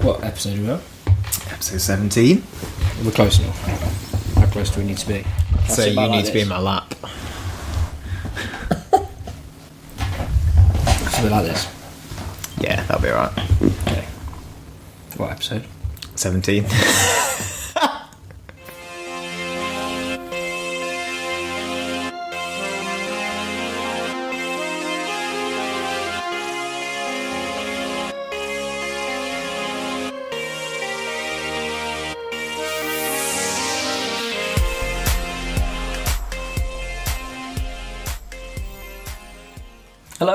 What episode are we on? Episode 17. We're close enough. How close do we need to be? So you need to be in my lap. So we like this? Yeah, that'll be alright. Okay. What episode? 17.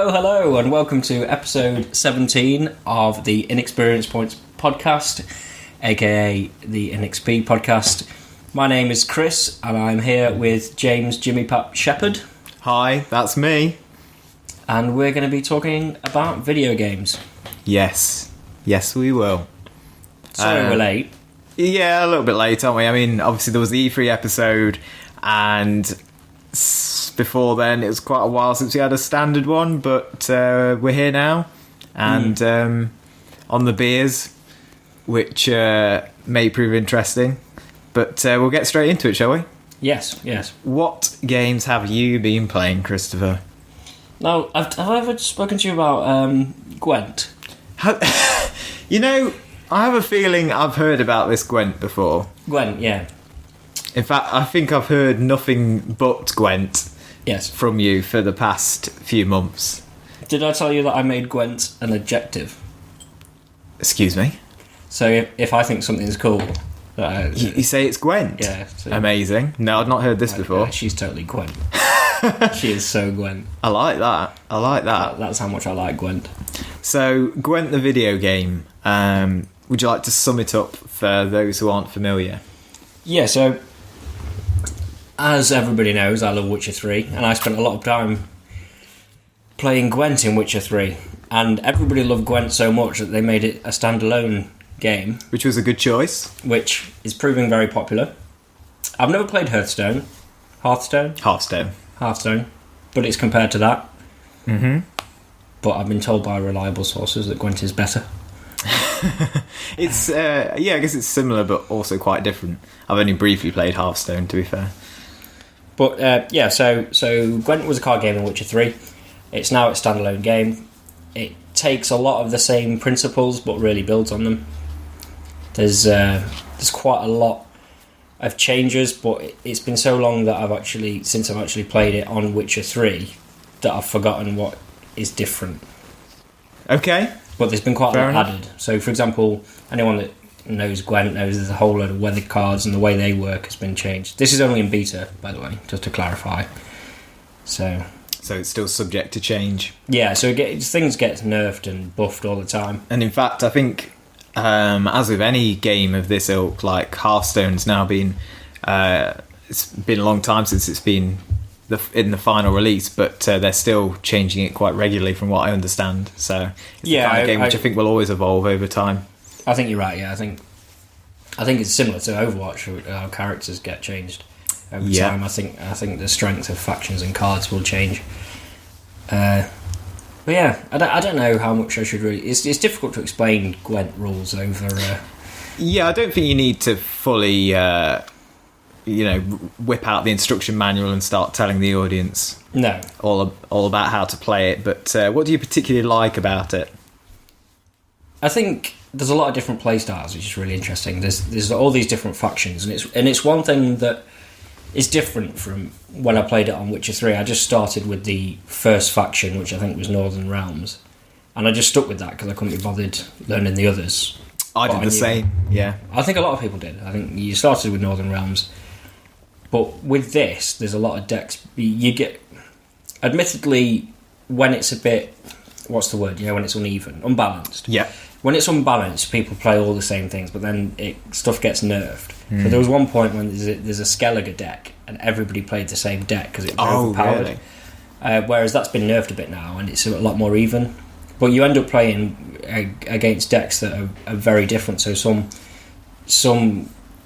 Hello, and welcome to episode 17 of the Inexperience Points podcast, aka the inEXP podcast. My name is Chris, and I'm here with James Jimmy Pap Shepherd. Hi, that's me. And we're going to be talking about video games. Yes, we will. Sorry we're late. Yeah, a little bit late, aren't we? I mean, obviously there was the E3 episode, and before then it was quite a while since we had a standard one, but we're here now, and on the beers, which may prove interesting, but we'll get straight into it, shall we? Yes. What games have you been playing, Christopher? Now, have I ever spoken to you about Gwent? You know, I have a feeling I've heard about this Gwent before. Gwent, yeah. In fact, I think I've heard nothing but Gwent from you for the past few months. Did I tell you that I made Gwent an adjective? Excuse me? So if I think something's cool... you say it's Gwent? Yeah. So amazing. No, I've not heard this before. Yeah, she's totally Gwent. She is so Gwent. I like that. That's how much I like Gwent. So, Gwent the video game. Would you like to sum it up for those who aren't familiar? Yeah, so... As everybody knows, I love Witcher 3, and I spent a lot of time playing Gwent in Witcher 3, and everybody loved Gwent so much that they made it a standalone game. Which was a good choice. Which is proving very popular. I've never played Hearthstone, but it's compared to that. Mm-hmm. But I've been told by reliable sources that Gwent is better. It's, I guess it's similar, but also quite different. I've only briefly played Hearthstone, to be fair. But, so Gwent was a card game in Witcher 3. It's now a standalone game. It takes a lot of the same principles, but really builds on them. There's quite a lot of changes, but it's been so long that since I've actually played it on Witcher 3, that I've forgotten what is different. Okay. But there's been quite a lot added. So, for example, anyone that knows Gwent knows there's a whole load of weather cards, and the way they work has been changed. This is only in beta, by the way, just to clarify. So it's still subject to change. Yeah, so things get nerfed and buffed all the time. And in fact, I think, as with any game of this ilk, like Hearthstone's now been... it's been a long time since it's been in the final release, but they're still changing it quite regularly from what I understand. So it's the kind of game which I think will always evolve over time. I think you're right, yeah. I think it's similar to Overwatch. Our characters get changed over time. I think the strength of factions and cards will change. But yeah, I don't know how much I should really... It's difficult to explain Gwent rules over... Yeah, I don't think you need to fully, whip out the instruction manual and start telling the audience all about how to play it. But what do you particularly like about it? I think there's a lot of different play styles, which is really interesting. There's all these different factions, and it's one thing that is different from when I played it on Witcher 3. I just started with the first faction, which I think was Northern Realms, and I just stuck with that because I couldn't be bothered learning the others. I did the same, yeah. I think a lot of people did. I think you started with Northern Realms, but with this, there's a lot of decks. You get, admittedly, when it's a bit, what's the word? When it's uneven, unbalanced. Yeah. When it's unbalanced, people play all the same things, but then stuff gets nerfed. So there was one point when there's a Skellige deck, and everybody played the same deck because it was overpowered. Really? Whereas that's been nerfed a bit now, and it's a lot more even. But you end up playing against decks that are very different. So some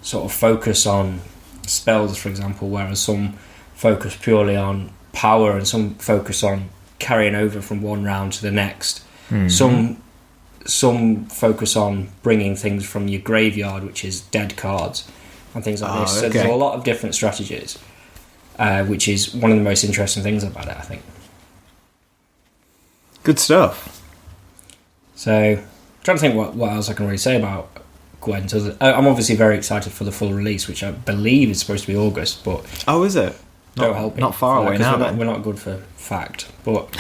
sort of focus on spells, for example, whereas some focus purely on power, and some focus on carrying over from one round to the next. Mm-hmm. some focus on bringing things from your graveyard, which is dead cards, and things like this. So there's a lot of different strategies, which is one of the most interesting things about it, I think. Good stuff. So, I'm trying to think what else I can really say about Gwent. I'm obviously very excited for the full release, which I believe is supposed to be August, but... Oh, is it? Don't help me. Not far away now, we're not good for fact, but...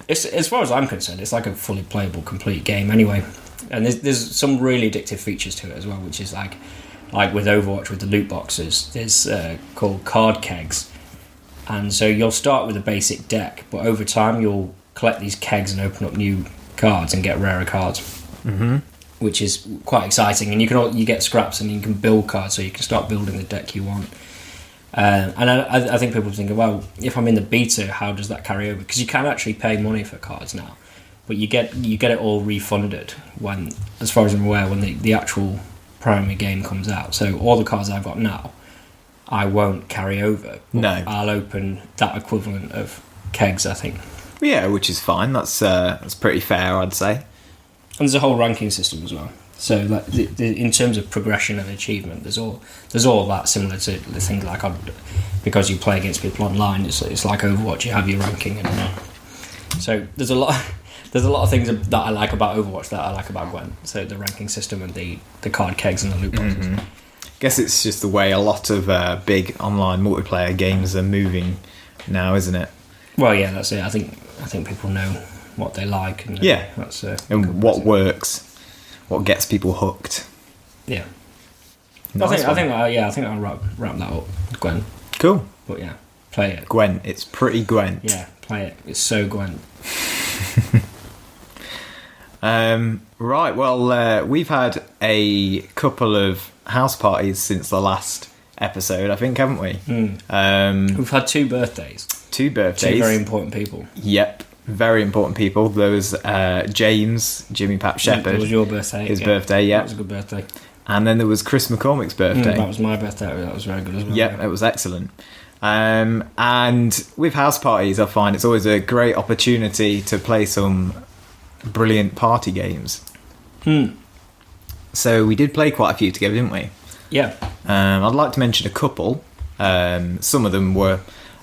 As far as I'm concerned, it's like a fully playable, complete game anyway. And there's some really addictive features to it as well, which is like with Overwatch, with the loot boxes, there's called card kegs. And so you'll start with a basic deck, but over time you'll collect these kegs and open up new cards and get rarer cards, which is quite exciting. And you get scraps and you can build cards, so you can start building the deck you want. And I think people think, well, if I'm in the beta, how does that carry over? Because you can actually pay money for cards now, but you get it all refunded when, as far as I'm aware, when the actual primary game comes out. So all the cards I've got now, I won't carry over. No, I'll open that equivalent of kegs, I think. Yeah, which is fine. That's pretty fair, I'd say. And there's a whole ranking system as well. So, like, in terms of progression and achievement, there's all of that similar to the things like because you play against people online. It's like Overwatch. You have your ranking, and so there's a lot of things that I like about Overwatch that I like about Gwent. So the ranking system and the card kegs and the loot boxes. I guess it's just the way a lot of big online multiplayer games are moving now, isn't it? Well, yeah, that's it. I think people know what they like, and that's and what works. What gets people hooked? Yeah, Nice I think I'll wrap that up with Gwent. Cool. But yeah, play it. Gwent, it's pretty Gwent. Yeah, play it. It's so Gwent. Right. Well, we've had a couple of house parties since the last episode, I think, haven't we? We've had 2 birthdays. 2 birthdays. 2 very important people. Yep. Very important people. There was James, Jimmy Pap Shepherd. It was your birthday. His birthday, yeah. That was a good birthday. And then there was Chris McCormick's birthday. That was my birthday. That was very good as well. Yep, it was excellent. And with house parties, I find it's always a great opportunity to play some brilliant party games. So we did play quite a few together, didn't we? Yeah. I'd like to mention a couple. Some of them were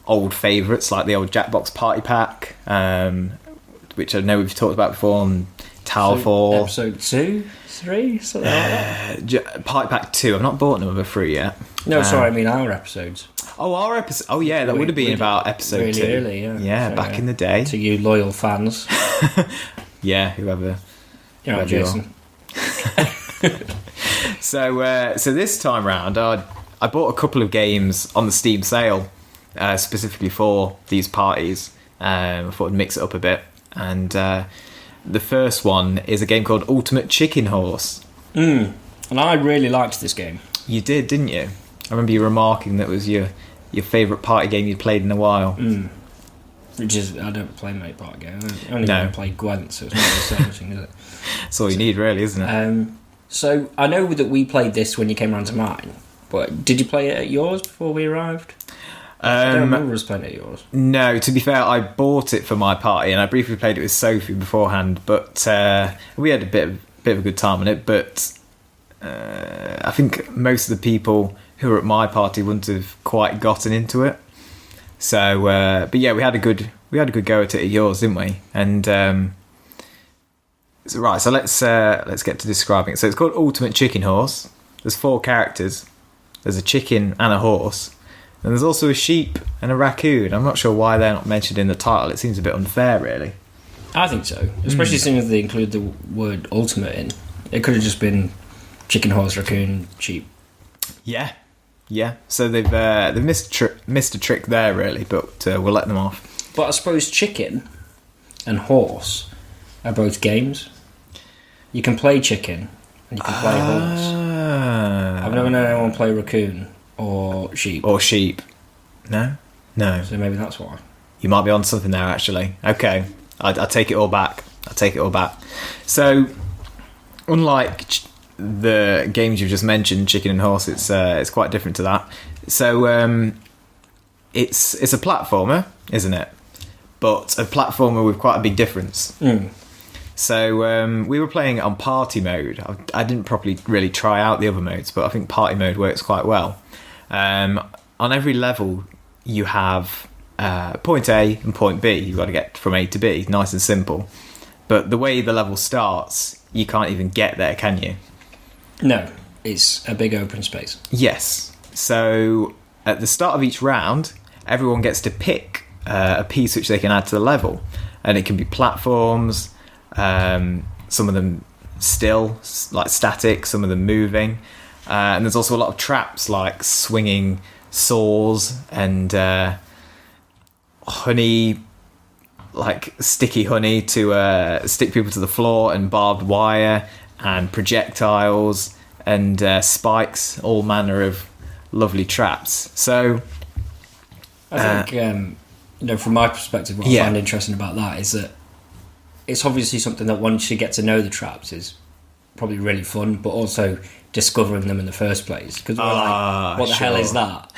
old favourites, like the old Jackbox Party Pack, which I know we've talked about before on Talfor. Episode 2, 3, something like that. Party Pack 2. I've not bought number 3 yet. No, sorry, I mean our episodes. Oh, our episode. Oh, yeah, that would have been about episode really 2. Early, yeah. Yeah, so, back in the day. To you loyal fans. Yeah, whoever. You're right, Jason. So this time round, I bought a couple of games on the Steam sale. Specifically for these parties. I thought I'd mix it up a bit. And the first one is a game called Ultimate Chicken Horse. And I really liked this game. You did, didn't you? I remember you remarking that it was your favourite party game you'd played in a while. Which is, I don't play many party games. I only play Gwent, so it's not the same thing, is it? That's all you need, really, isn't it? So I know that we played this when you came round to mine, but did you play it at yours before we arrived? I don't remember us playing it at yours. No, to be fair, I bought it for my party, and I briefly played it with Sophie beforehand, but we had a bit of a good time on it, but I think most of the people who were at my party wouldn't have quite gotten into it. So, but yeah, we had a good go at it at yours, didn't we? And right, so let's get to describing it. So it's called Ultimate Chicken Horse. There's 4 characters. There's a chicken and a horse. And there's also a sheep and a raccoon. I'm not sure why they're not mentioned in the title. It seems a bit unfair, really. I think so. Especially since they include the word ultimate in. It could have just been chicken, horse, raccoon, sheep. Yeah. So they've missed a trick there, really, but we'll let them off. But I suppose chicken and horse are both games. You can play chicken and you can play horse. I've never known anyone play raccoon. Or sheep. No? So maybe that's why. You might be on something there, actually. Okay. I take it all back. So, unlike the games you've just mentioned, Chicken and Horse, it's quite different to that. So, it's a platformer, isn't it? But a platformer with quite a big difference. So we were playing on party mode. I didn't properly really try out the other modes, but I think party mode works quite well. On every level, you have point A and point B. You've got to get from A to B, nice and simple. But the way the level starts, you can't even get there, can you? No, it's a big open space. Yes. So at the start of each round, everyone gets to pick a piece which they can add to the level. And it can be platforms, some of them still, like static, some of them moving. And there's also a lot of traps, like swinging saws and honey, like sticky honey to stick people to the floor, and barbed wire and projectiles and spikes, all manner of lovely traps. So I think from my perspective, what I find interesting about that is that it's obviously something that once you get to know the traps is probably really fun, but also discovering them in the first place, because we're like, what the hell is that?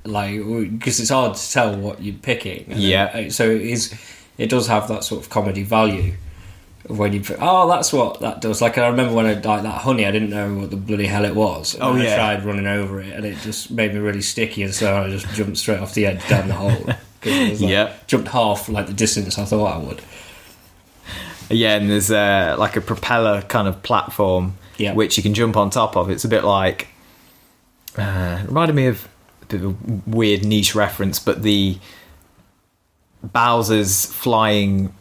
Like, because it's hard to tell what you're picking. And so it does have that sort of comedy value of when you that's what that does. Like, I remember when I like that honey, I didn't know what the bloody hell it was. And I tried running over it, and it just made me really sticky, and so I just jumped straight off the edge down the hole. It was jumped half like the distance I thought I would. Yeah, and there's like a propeller kind of platform which you can jump on top of. It's a bit like reminded me of a bit of a weird niche reference, but the Bowser's flying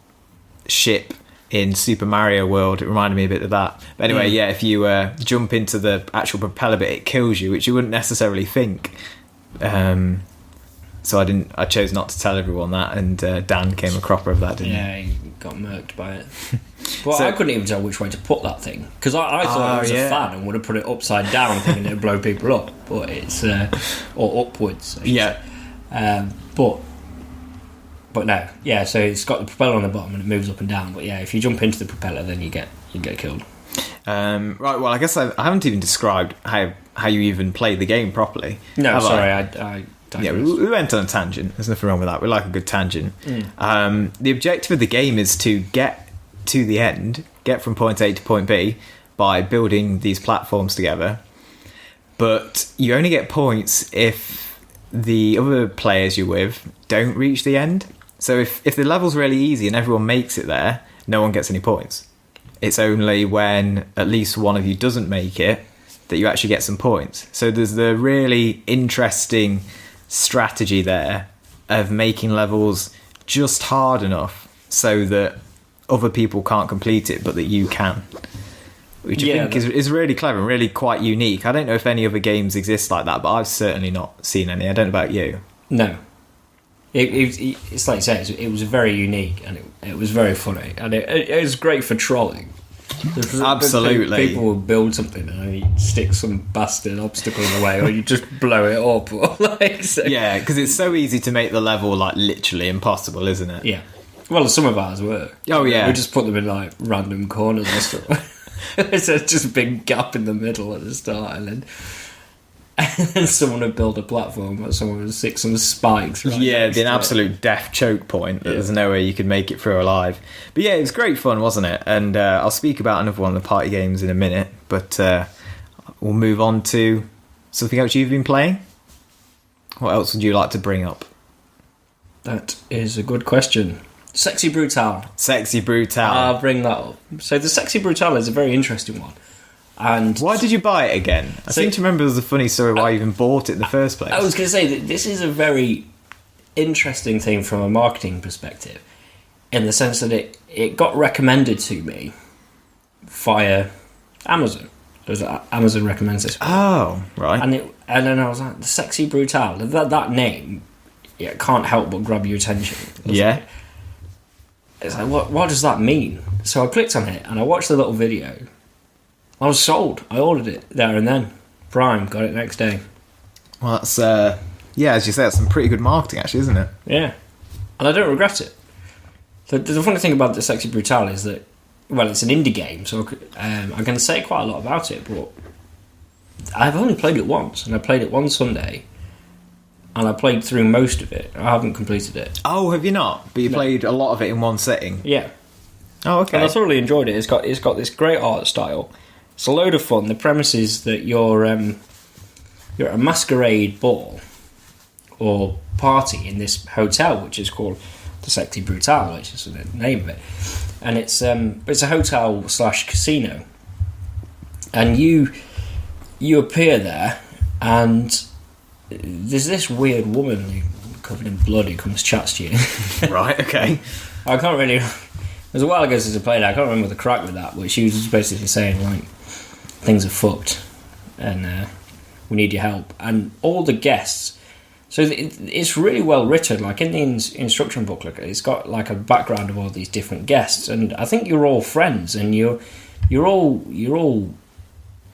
ship in Super Mario World, it reminded me a bit of that. But anyway, if you jump into the actual propeller bit, it kills you, which you wouldn't necessarily think. So I chose not to tell everyone that, and Dan came a cropper of that, didn't he? Yeah, he got murked by it. But I couldn't even tell which way to put that thing, because I thought it was a fan and would have put it upside down thinking it would blow people up, but it's or upwards. But no, so it's got the propeller on the bottom and it moves up and down. But if you jump into the propeller, then you get killed. Right. Well, I guess I haven't even described how you even play the game properly. No, sorry, I we went on a tangent. There's nothing wrong with that. We like a good tangent. The objective of the game is to get to the end, get from point A to point B by building these platforms together. But you only get points if the other players you're with don't reach the end. So if the level's really easy and everyone makes it there, no one gets any points. It's only when at least one of you doesn't make it that you actually get some points. So there's the really interesting strategy there of making levels just hard enough so that other people can't complete it but that you can, which I think is really clever and really quite unique. I don't know if any other games exist like that, but I've certainly not seen any. I don't know about you. No, it's like you say, it was very unique, and it was very funny, and it was great for trolling. Absolutely. People will build something and you stick some bastard obstacle in the way, or you just blow it up. Because it's so easy to make the level like literally impossible, isn't it? Yeah. Well, some of ours were. Oh yeah. We just put them in like random corners and stuff. It's just a big gap in the middle at the start, and then someone would build a platform, or someone would stick some spikes. Right, an absolute death choke point that there's no way you could make it through alive. But yeah, it was great fun, wasn't it? And I'll speak about another one of the party games in a minute, but we'll move on to something else you've been playing. What else would you like to bring up? That is a good question. Sexy Brutale. Sexy Brutale. I'll bring that up. So the Sexy Brutale is a very interesting one. And why did you buy it again? I seem to remember there was a funny story why you even bought it in the first place. I was going to say that this is a very interesting thing from a marketing perspective, in the sense that it got recommended to me via Amazon. Amazon recommends this one. Oh, right. And then I was like, the Sexy Brutale. That name, can't help but grab your attention. It's like, what does that mean? So I clicked on it and I watched the little video. I was sold. I ordered it there and then. Prime, got it next day. Well, that's, as you say, that's some pretty good marketing, actually, isn't it? Yeah. And I don't regret it. The funny thing about the Sexy Brutale is that, well, it's an indie game, so I'm going to say quite a lot about it, but I've only played it once, and I played it one Sunday, and I played through most of it. I haven't completed it. Oh, have you not? But you played a lot of it in one sitting? Yeah. Oh, okay. And I thoroughly enjoyed it. It's got this great art style. It's a load of fun. The premise is that you're at a masquerade ball or party in this hotel, which is called the Sexy Brutale, which is the name of it. And it's a hotel / casino. And you appear there, and there's this weird woman covered in blood who comes chats to you. Right, okay. I can't really... It was a while ago since I played it. I can't remember the crack with that, but she was just basically saying, like, things are fucked, and we need your help. And all the guests... So it's really well written. Like, in the instruction booklet, it's got, like, a background of all these different guests, and I think you're all friends, and you're all...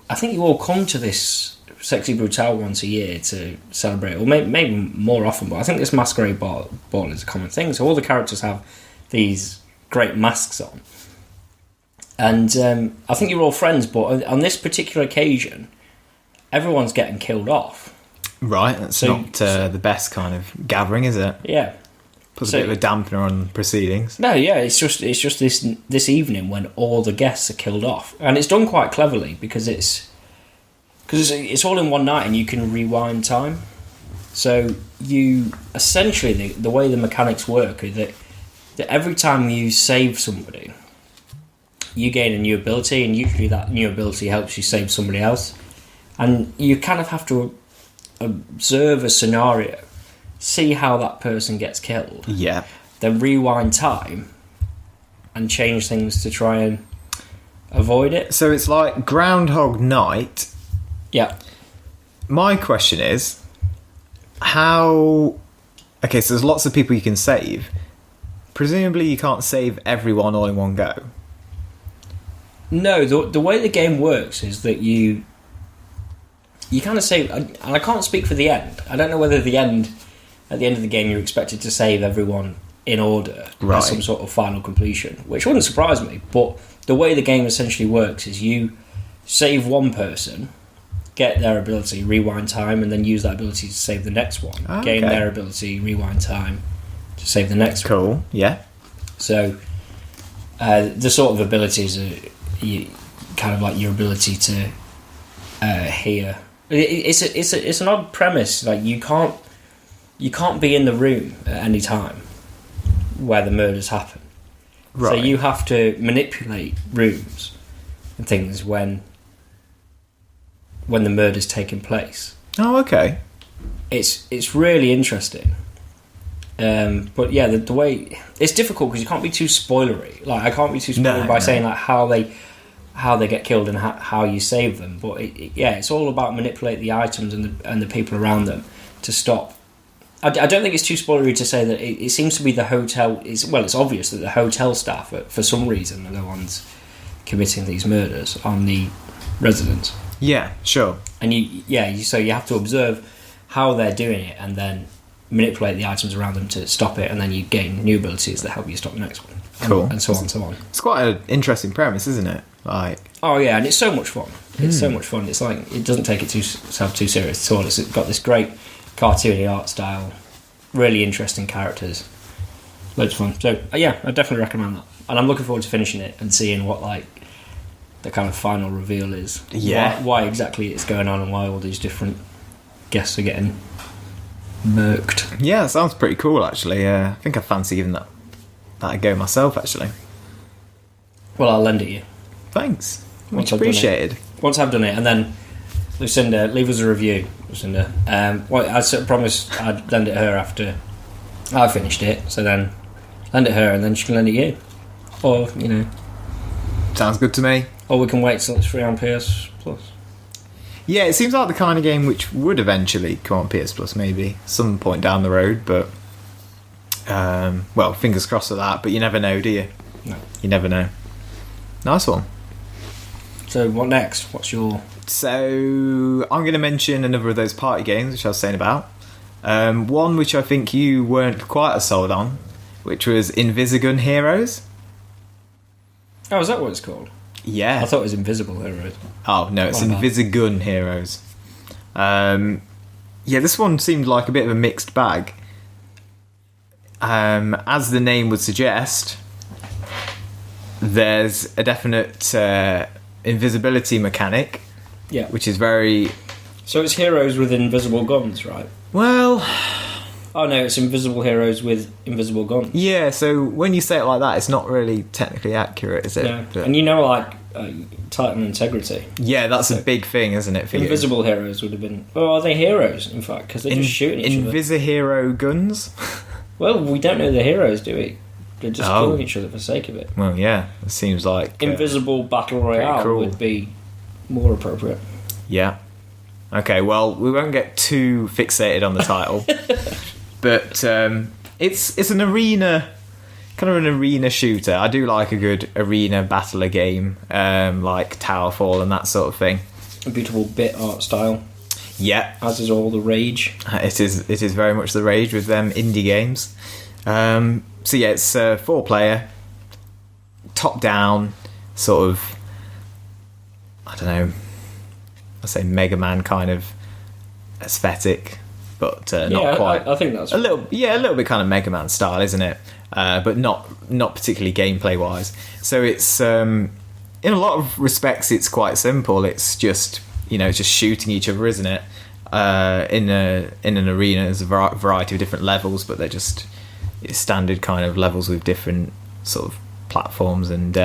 I think you all come to this Sexy Brutale once a year to celebrate, or maybe more often, but I think this masquerade ball is a common thing. So all the characters have these great masks on. And I think you're all friends, but on this particular occasion, everyone's getting killed off. Right, that's not the best kind of gathering, is it? Yeah. Puts a bit of a dampener on proceedings. No, yeah, it's just this evening when all the guests are killed off. And it's done quite cleverly because it's all in one night and you can rewind time. So you essentially the way the mechanics work is that every time you save somebody, you gain a new ability, and usually that new ability helps you save somebody else. And you kind of have to observe a scenario, see how that person gets killed, then rewind time and change things to try and avoid it. So it's like Groundhog Night. Yeah. My question is, how... Okay, so there's lots of people you can save. Presumably you can't save everyone all in one go. No, the way the game works is that you kind of save... And I can't speak for the end. I don't know whether at the end of the game you're expected to save everyone in order. Right. As some sort of final completion, which wouldn't surprise me. But the way the game essentially works is you save one person, get their ability, rewind time, and then use that ability to save the next one. Oh, Gain okay. their ability, rewind time to save the next one. Cool, yeah. So the sort of abilities are kind of like your ability to hear. It's an odd premise. Like you can't be in the room at any time where the murders happen. Right. So you have to manipulate rooms and things when the murder's taking place. Oh, okay. It's really interesting. But yeah, the way it's difficult because you can't be too spoilery. Like I can't be too spoilery by saying like how they get killed and how you save them. But it's all about manipulate the items and the people around them to stop. I don't think it's too spoilery to say that it seems to be the hotel. It's obvious that the hotel staff, for some reason, are the ones committing these murders on the residents. Yeah, sure. And so you have to observe how they're doing it and then manipulate the items around them to stop it, and then you gain new abilities that help you stop the next one. Cool. And so on and so on. It's quite an interesting premise, isn't it? Like, oh yeah, and it's so much fun. It's so much fun. It's like it doesn't take itself too serious at all. It's got this great cartoony art style, really interesting characters, loads of fun. So yeah, I definitely recommend that. And I'm looking forward to finishing it and seeing what like the kind of final reveal is. Yeah. Why exactly it's going on and why all these different guests are getting murked. yeah, that sounds pretty cool, actually. I think I fancy giving that a go myself, actually. Well, I'll lend it you. Thanks. Once Much I've done it. appreciated. Once I've done it, and then Lucinda, leave us a review, Lucinda. I promised I'd lend it her after I finished it, so then lend it her and then she can lend it you. Or, Sounds good to me. or we can wait till it's free on PS Plus. Yeah, it seems like the kind of game which would eventually come on PS Plus, maybe some point down the road. But fingers crossed for that. But you never know, do you? No. You never know. Nice one. So what next? What's your... So I'm going to mention another of those party games which I was saying about. One which I think you weren't quite as sold on, which was Invisigun Heroes. Oh, is that what it's called? Yeah. I thought it was Invisible Heroes. Oh, no, it's My bad. Invisigun Heroes. This one seemed like a bit of a mixed bag. As the name would suggest, there's a definite invisibility mechanic, which is very... So it's heroes with invisible guns, right? Well... Oh no, it's invisible heroes with invisible guns. Yeah, so when you say it like that, it's not really technically accurate, is it? Yeah. And you know, like, Titan Integrity. Yeah, that's a big thing, isn't it, for invisible heroes would have been... Oh, are they heroes, in fact? Because they're just shooting each other. Invisihero guns? Well, we don't know the heroes, do we? They're just killing each other for the sake of it. Well, yeah, it seems like... Invisible Battle Royale would be more appropriate. Yeah. Okay, well, we won't get too fixated on the title. But it's an arena, kind of an arena shooter. I do like a good arena battler game, like Towerfall and that sort of thing. A beautiful bit art style. Yeah. As is all the rage. It is very much the rage with them indie games. So yeah, it's 4-player, top-down, sort of, I don't know, I say Mega Man kind of aesthetic. But not quite. I think that's a little bit kind of Mega Man style, isn't it? But not particularly gameplay wise. So it's in a lot of respects it's quite simple. It's just just shooting each other, isn't it? In an arena, there's a variety of different levels, but they're just standard kind of levels with different sort of platforms and.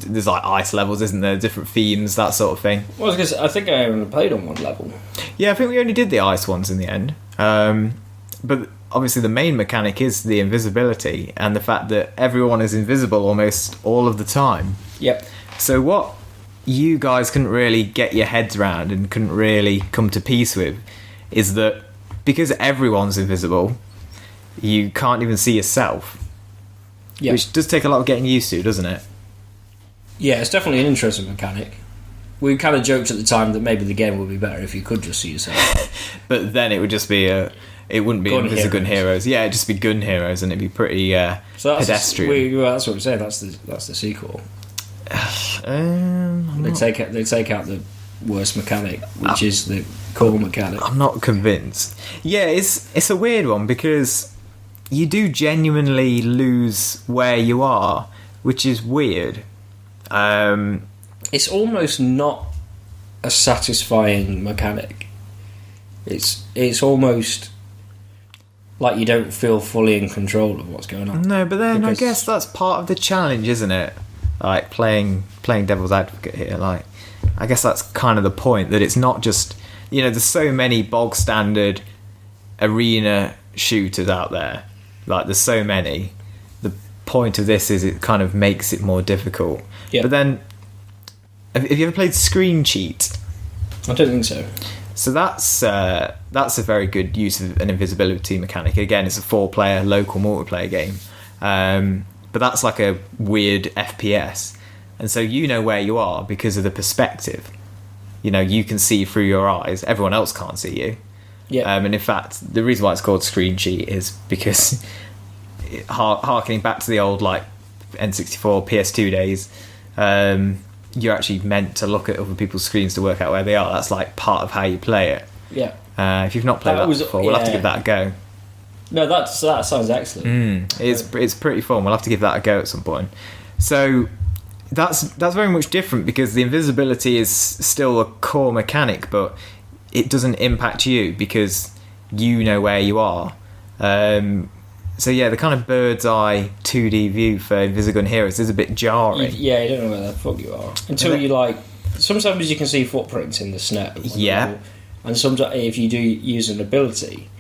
There's like ice levels, isn't there? Different themes, that sort of thing. Well, because I think I only played on one level. Yeah, I think we only did the ice ones in the end. But obviously the main mechanic is the invisibility and the fact that everyone is invisible almost all of the time. Yep. So what you guys couldn't really get your heads around and couldn't really come to peace with is that because everyone's invisible, you can't even see yourself. Yep. Which does take a lot of getting used to, doesn't it? Yeah, it's definitely an interesting mechanic. We kind of joked at the time that maybe the game would be better if you could just see yourself. But then it would just be it wouldn't be Invisigun heroes. Yeah, it'd just be gun heroes, and it'd be pretty pedestrian. That's what we're saying. That's the sequel. They take out the worst mechanic, which is the core mechanic. I'm not convinced. Yeah, it's a weird one because you do genuinely lose where you are, which is weird. It's almost not a satisfying mechanic. It's almost like you don't feel fully in control of what's going on. No, but then I guess that's part of the challenge, isn't it? Like playing devil's advocate here. Like, I guess that's kind of the point, that it's not just there's so many bog standard arena shooters out there. Like, there's so many. The point of this is it kind of makes it more difficult. Yeah. But then, have you ever played Screen Cheat? I don't think so. So that's a very good use of an invisibility mechanic. Again, it's a 4-player local multiplayer game, but that's like a weird FPS, and so you know where you are because of the perspective. You can see through your eyes. Everyone else can't see you. Yeah. And in fact, the reason why it's called Screen Cheat is because, harkening back to the old like N64, PS2 days. You're actually meant to look at other people's screens to work out where they are. That's like part of how you play it. Yeah. If you've not played that before, we'll have to give that a go. No, that sounds excellent. It's pretty fun. We'll have to give that a go at some point. So that's very much different because the invisibility is still a core mechanic, but it doesn't impact you because you know where you are. So yeah, the kind of bird's eye 2D view for Invisigun heroes is a bit jarring. You don't know where the fuck you are until you like. Sometimes you can see footprints in the snow. Yeah. And sometimes if you do use an ability,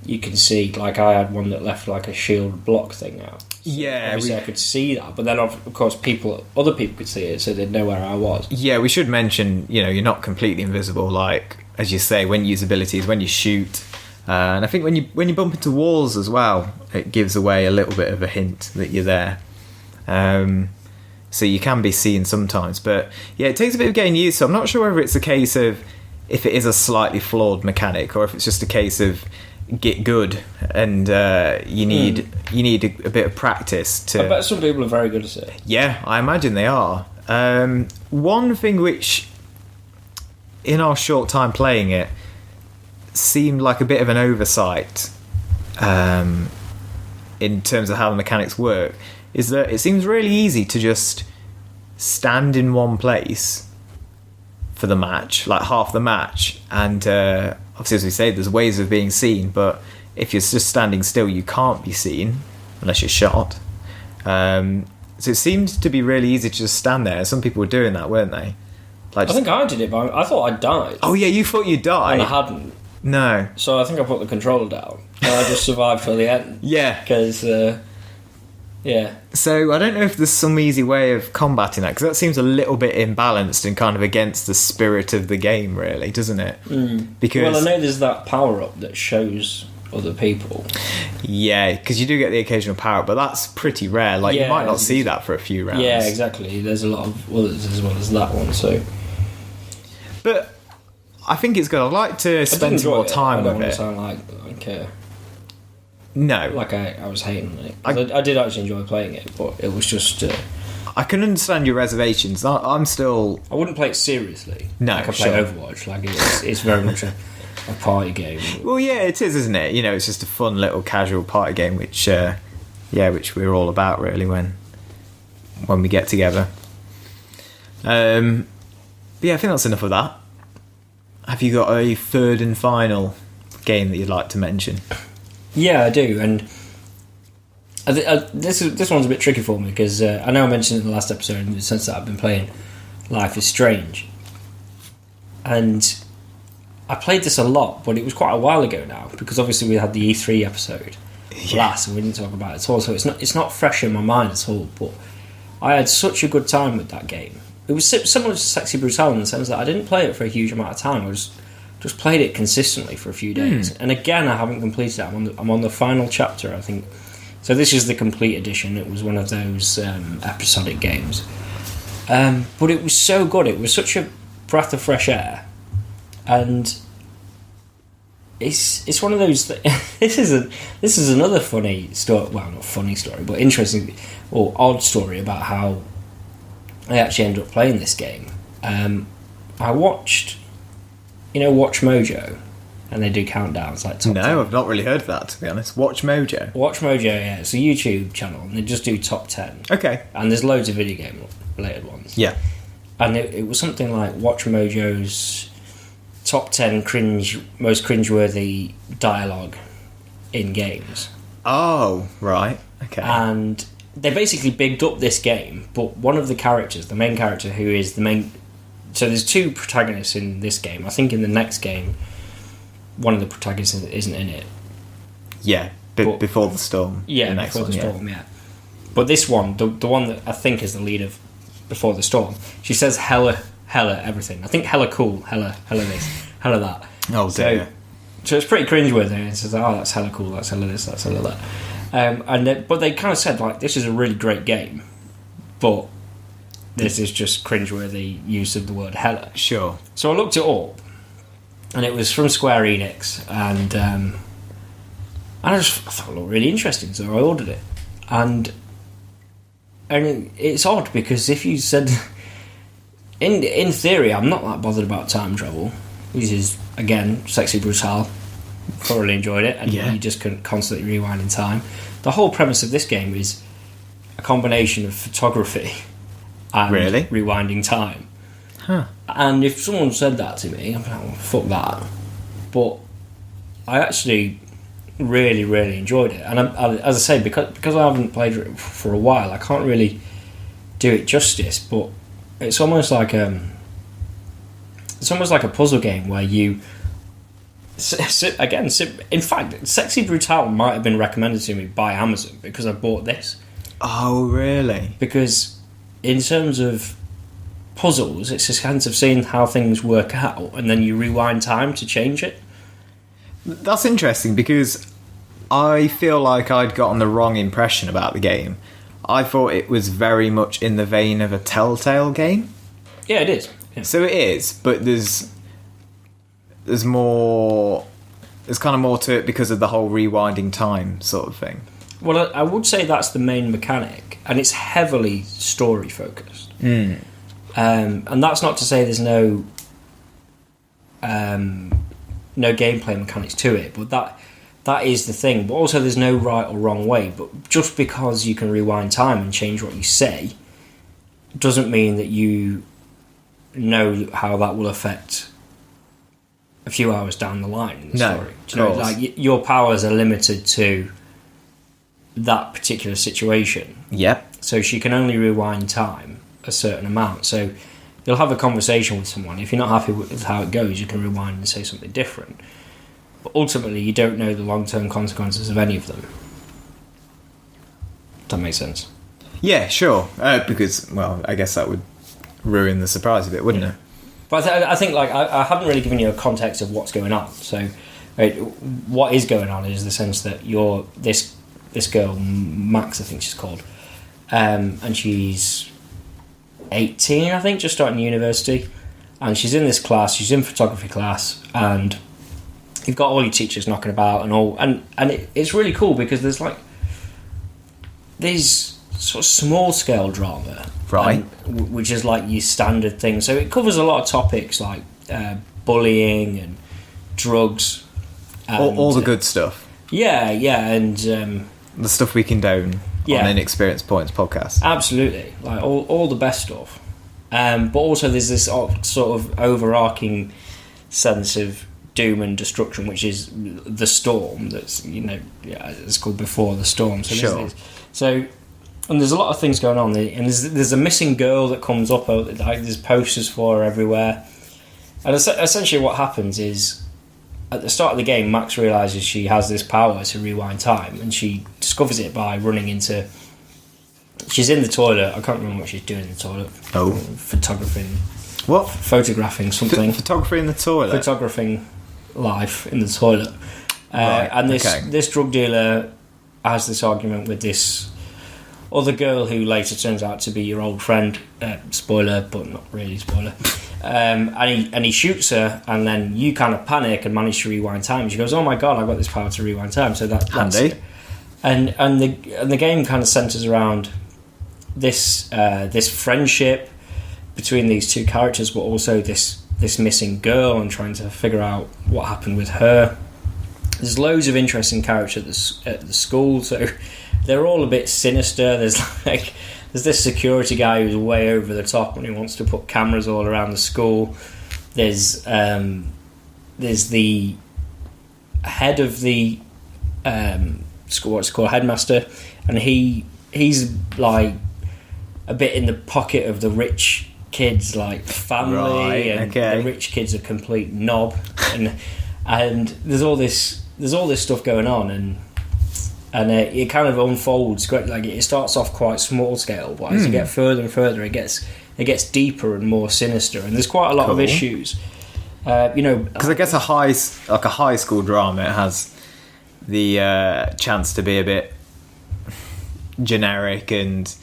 you can see. Like I had one that left like a shield block thing out. So yeah. Obviously, I could see that, but then of course other people could see it, so they'd know where I was. Yeah, we should mention. You're not completely invisible. Like as you say, when you use abilities, when you shoot. And I think when you bump into walls as well, it gives away a little bit of a hint that you're there. So you can be seen sometimes. But yeah, it takes a bit of getting used to. I'm not sure whether it's a case of if it is a slightly flawed mechanic or if it's just a case of get good and you need a bit of practice to... I bet some people are very good at it. Yeah, I imagine they are. One thing which, in our short time playing it, seemed like a bit of an oversight in terms of how the mechanics work is that it seems really easy to just stand in one place for the match, like half the match, and obviously, as we say, there's ways of being seen, but if you're just standing still, you can't be seen unless you're shot. So it seemed to be really easy to just stand there. Some people were doing that, weren't they? Like I think I did it, but I thought I died. Oh yeah, you thought you died? And I hadn't. No. So I think I put the controller down, and I just survived till the end. Yeah. Because, yeah. So I don't know if there's some easy way of combating that, because that seems a little bit imbalanced and kind of against the spirit of the game, really, doesn't it? Because Well, I know there's that power-up that shows other people. Yeah, because you do get the occasional power, but that's pretty rare. Like, you might not see that for a few rounds. Yeah, exactly. There's a lot of others as well as that one, so... But I think it's good. I'd like to spend some more time with it. I don't want to sound No. like I was hating on it. 'Cause I did actually enjoy playing it, but it was just... I can understand your reservations. I'm still... I wouldn't play it seriously. No, like I play Overwatch. Like it's very much a party game. Well, yeah, it is, isn't it? You know, it's just a fun little casual party game, which we're all about, really, when we get together. But yeah, I think that's enough of that. Have you got a third and final game that you'd like to mention? Yeah, I do, and this one's a bit tricky for me because I know I mentioned it in the last episode in the sense that I've been playing Life is Strange, and I played this a lot, but it was quite a while ago now because obviously we had the E3 episode last, and we didn't talk about it at all, so it's not fresh in my mind at all. But I had such a good time with that game. It was similar to Sexy Brutale in the sense that I didn't play it for a huge amount of time. I just played it consistently for a few days. And again, I haven't completed it. I'm on the final chapter, I think. So this is the complete edition. It was one of those episodic games. But it was so good. It was such a breath of fresh air. And it's one of those... This is another funny story. Well, not funny story, but interesting or odd story about how I actually ended up playing this game. I watched... You know Watch Mojo? And they do countdowns like top 10. I've not really heard of that, to be honest. Watch Mojo? Watch Mojo, yeah. It's a YouTube channel, and they just do top 10. Okay. And there's loads of video game related ones. Yeah. And it was something like Watch Mojo's top 10 most cringeworthy dialogue in games. Oh, right. Okay. And they basically bigged up this game, but one of the characters, the main character who is the main... So there's two protagonists in this game. I think in the next game, one of the protagonists isn't in it. Yeah, Before the Storm. Yeah, Before the Storm, yeah. But this one, the one that I think is the lead of Before the Storm, she says hella everything. I think hella cool, hella this, hella that. Oh, dear. So it's pretty cringeworthy. It says, oh, that's hella cool, that's hella this, that's hella that. But they kind of said, like, this is a really great game, but this is just cringeworthy use of the word hella. Sure. So I looked it up, and it was from Square Enix, and I thought it looked really interesting, so I ordered it. And it's odd, because if you said... In theory, I'm not that bothered about time travel. This is, again, Sexy Brutale. Thoroughly enjoyed it, and you just can constantly rewind in time. The whole premise of this game is a combination of photography and rewinding time. Huh. And if someone said that to me, I'd be like, well, fuck that. But I actually really, really enjoyed it. And as I say, because I haven't played it for a while, I can't really do it justice. But it's almost like a puzzle game where you sit. In fact, Sexy Brutale might have been recommended to me by Amazon because I bought this. Oh, really? Because in terms of puzzles, it's a sense of seeing how things work out, and then you rewind time to change it. That's interesting, because I feel like I'd gotten the wrong impression about the game. I thought it was very much in the vein of a Telltale game. Yeah, it is. Yeah. So it is, but there's more... There's kind of more to it because of the whole rewinding time sort of thing. Well, I would say that's the main mechanic, and it's heavily story-focused. And that's not to say there's no gameplay mechanics to it, but that is the thing. But also, there's no right or wrong way. But just because you can rewind time and change what you say doesn't mean that you know how that will affect a few hours down the line in the story. Do you know, like, your powers are limited to that particular situation. Yep. So she can only rewind time a certain amount. So you'll have a conversation with someone. If you're not happy with how it goes, you can rewind and say something different. But ultimately, you don't know the long-term consequences of any of them. Does that make sense? Yeah, sure. Because, well, I guess that would ruin the surprise a bit, wouldn't it? But I think, like, I haven't really given you a context of what's going on. So, what is going on is the sense that you're this girl, Max, I think she's called, and she's 18, I think, just starting university, and she's in this class. She's in photography class, and you've got all your teachers knocking about and all, and it's really cool because there's like these sort of small scale drama, right? Which is like your standard thing. So it covers a lot of topics like bullying and drugs, and, all the good stuff. Yeah, and the stuff we condone on Inexperience Points podcast. Absolutely, like all the best stuff. But also there's this sort of overarching sense of doom and destruction, which is the storm. That's it's called Before the Storm. So sure. And there's a lot of things going on, and there's a missing girl that comes up. Like there's posters for her everywhere, and essentially what happens is, at the start of the game, Max realises she has this power to rewind time, and she discovers it by running into... She's in the toilet. I can't remember what she's doing in the toilet. Oh. Photographing. What? Photographing something. Photography in the toilet? Photographing life in the toilet. Right, and this drug dealer has this argument with this other girl who later turns out to be your old friend. Spoiler, but not really spoiler. And he shoots her, and then you kind of panic and manage to rewind time. She goes, "Oh my god, I've got this power to rewind time." So that's handy. And the game kind of centers around this friendship between these two characters, but also this missing girl and trying to figure out what happened with her. There's loads of interesting characters at the school, so they're all a bit sinister. There's this security guy who's way over the top and he wants to put cameras all around the school. There's the head of the school, what's it called, headmaster, and he's like a bit in the pocket of the rich kids, like family, right, and okay. The rich kid's a complete knob, and there's all this stuff going on, and it kind of unfolds. Like it starts off quite small scale, but as you get further and further, it gets deeper and more sinister, and there's quite a lot of issues. Because I guess a high school drama, it has the chance to be a bit generic and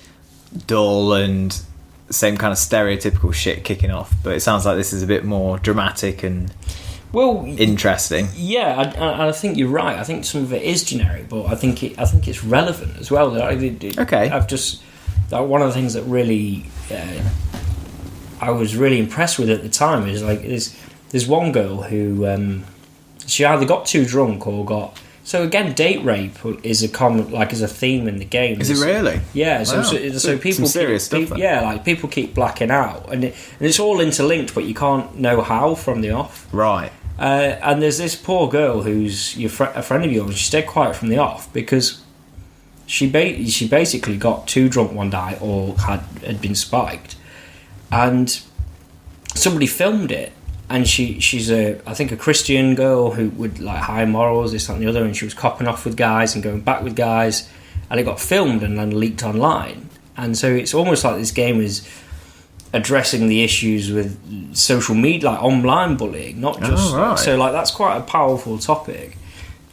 dull and same kind of stereotypical shit kicking off. But it sounds like this is a bit more dramatic and interesting. Yeah, I think you're right. I think some of it is generic, but I think it's relevant as well. Okay. I've just one of the things that really I was really impressed with at the time is like there's one girl who she either got too drunk or got... So again, date rape is a common, like, is a theme in the game. Is it really? Yeah. Wow. So people some serious stuff. People keep blacking out, and it's all interlinked, but you can't know how from the off. Right. And there's this poor girl who's a friend of yours. She stayed quiet from the off because she basically got too drunk one night or had been spiked, and somebody filmed it. And she's I think a Christian girl who would like high morals, this, that and the other, and she was copping off with guys and going back with guys, and it got filmed and then leaked online. And so it's almost like this game is addressing the issues with social media, like online bullying, not just... Oh, right. So like that's quite a powerful topic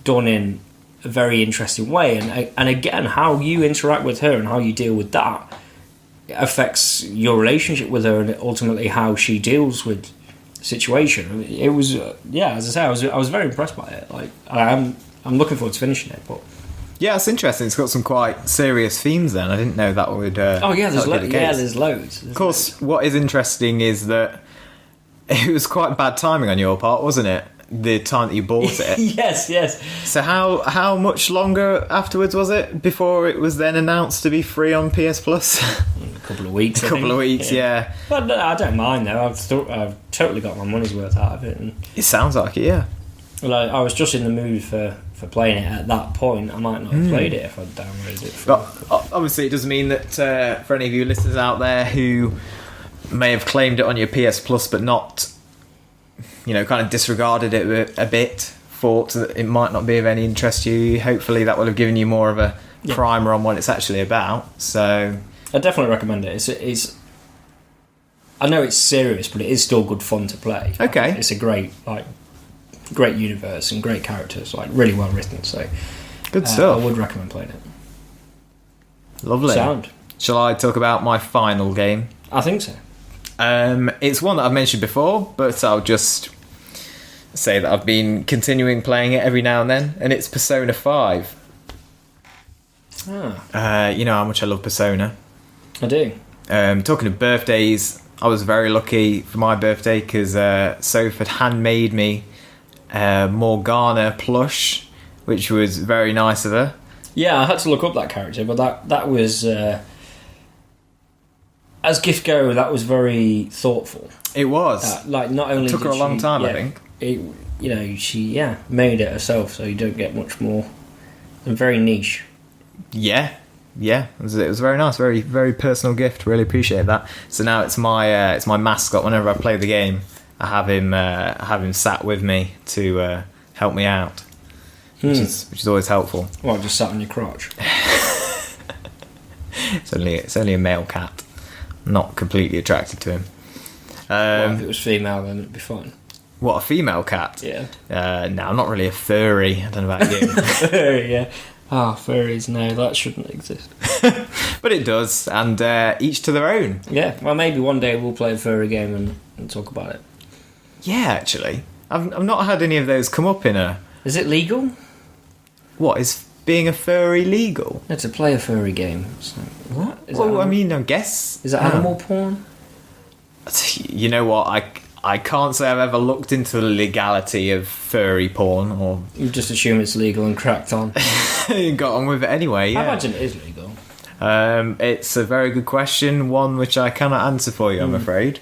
done in a very interesting way. And again, how you interact with her and how you deal with that affects your relationship with her and ultimately how she deals with situation. It was as I say, I was very impressed by it. Like I'm looking forward to finishing it. But yeah, it's interesting. It's got some quite serious themes. Then I didn't know that would. There's loads. Of course, what is interesting is that it was quite bad timing on your part, wasn't it? the time that you bought it. Yes. So how much longer afterwards was it before it was then announced to be free on PS Plus? A couple of weeks. Yeah. But no, I don't mind though. I've totally got my money's worth out of it. And It sounds like it, yeah. like, I was just in the mood for playing it at that point. I might not have played it if I'd downloaded it. But obviously, it does mean that for any of you listeners out there who may have claimed it on your PS Plus but not, kind of disregarded it a bit, thought that it might not be of any interest to you, hopefully that will have given you more of a primer on what it's actually about. So I definitely recommend it. It's I know it's serious, but it is still good fun to play. Okay. It's a great universe and great characters, really well written. So good stuff. I would recommend playing it. Lovely. Sound. Shall I talk about my final game? I think so. It's one that I've mentioned before, but I'll just say that I've been continuing playing it every now and then, and it's Persona 5. You know how much I love Persona. I do. Talking of birthdays, I was very lucky for my birthday because Soph had handmade me Morgana plush, which was very nice of her. Yeah, I had to look up that character, but that was as gift go, that was very thoughtful. It was. Not only it took her a long time, I think. She made it herself, so you don't get much more. And very niche. Yeah, it was very nice, very very personal gift. Really appreciate that. So now it's my mascot. Whenever I play the game, I have him sat with me to help me out, which is always helpful. Well, just sat on your crotch. It's only a male cat. I'm not completely attracted to him. If it was female, then it'd be fine. What, a female cat? Yeah. No, I'm not really a furry. I don't know about you. Furry, yeah. Furries, no, that shouldn't exist. But it does, and each to their own. Yeah, well, maybe one day we'll play a furry game and talk about it. Yeah, actually. I've not had any of those come up in a... Is it legal? What, is being a furry legal? Yeah, to play a furry game. So, what? Well, I mean, I guess... Is it animal porn? You know what, I can't say I've ever looked into the legality of furry porn, or... You just assume it's legal and cracked on. You got on with it anyway, yeah. I imagine it is legal. It's a very good question, one which I cannot answer for you, I'm afraid.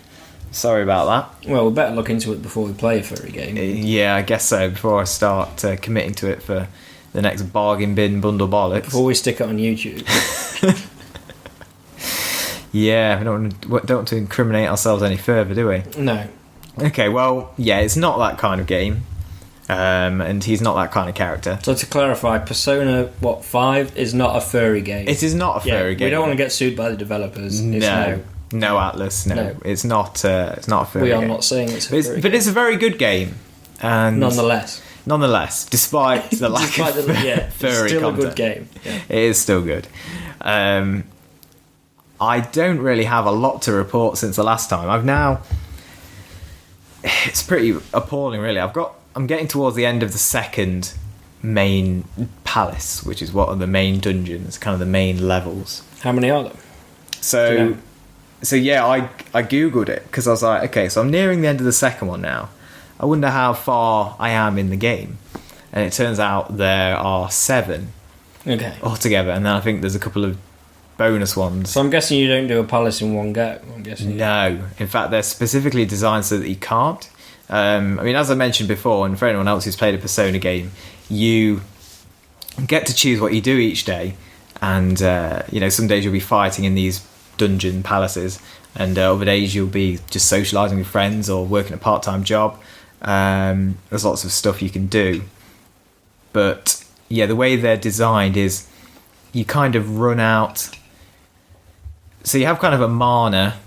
Sorry about that. Well, we better look into it before we play a furry game. Yeah, I guess so, before I start committing to it for the next bargain bin bundle bollocks. Before we stick it on YouTube. Yeah, we don't want to incriminate ourselves any further, do we? No. Okay, well, yeah, it's not that kind of game. And he's not that kind of character. So to clarify, Persona 5 is not a furry game. It is not a furry game. We don't want to get sued by the developers. No, Atlas, no. It's not a furry game. We are not saying it's a furry game. But it's a very good game. And Nonetheless, despite the lack of furry it's still content. a good game. Yeah. It is still good. I don't really have a lot to report since the last time. It's pretty appalling, really. I'm getting towards the end of the second main palace, which is what are the main dungeons, kind of the main levels. How many are there? So yeah, I googled it because I was like, okay, so I'm nearing the end of the second one now. I wonder how far I am in the game, and it turns out there are 7 altogether, and then I think there's a couple of bonus ones. So I'm guessing you don't do a palace in one go. I'm guessing. No, in fact, they're specifically designed so that you can't. I mean, as I mentioned before, and for anyone else who's played a Persona game, you get to choose what you do each day, and some days you'll be fighting in these dungeon palaces, and other days you'll be just socialising with friends or working a part-time job. There's lots of stuff you can do, but yeah, the way they're designed is you kind of run out. So you have kind of a mana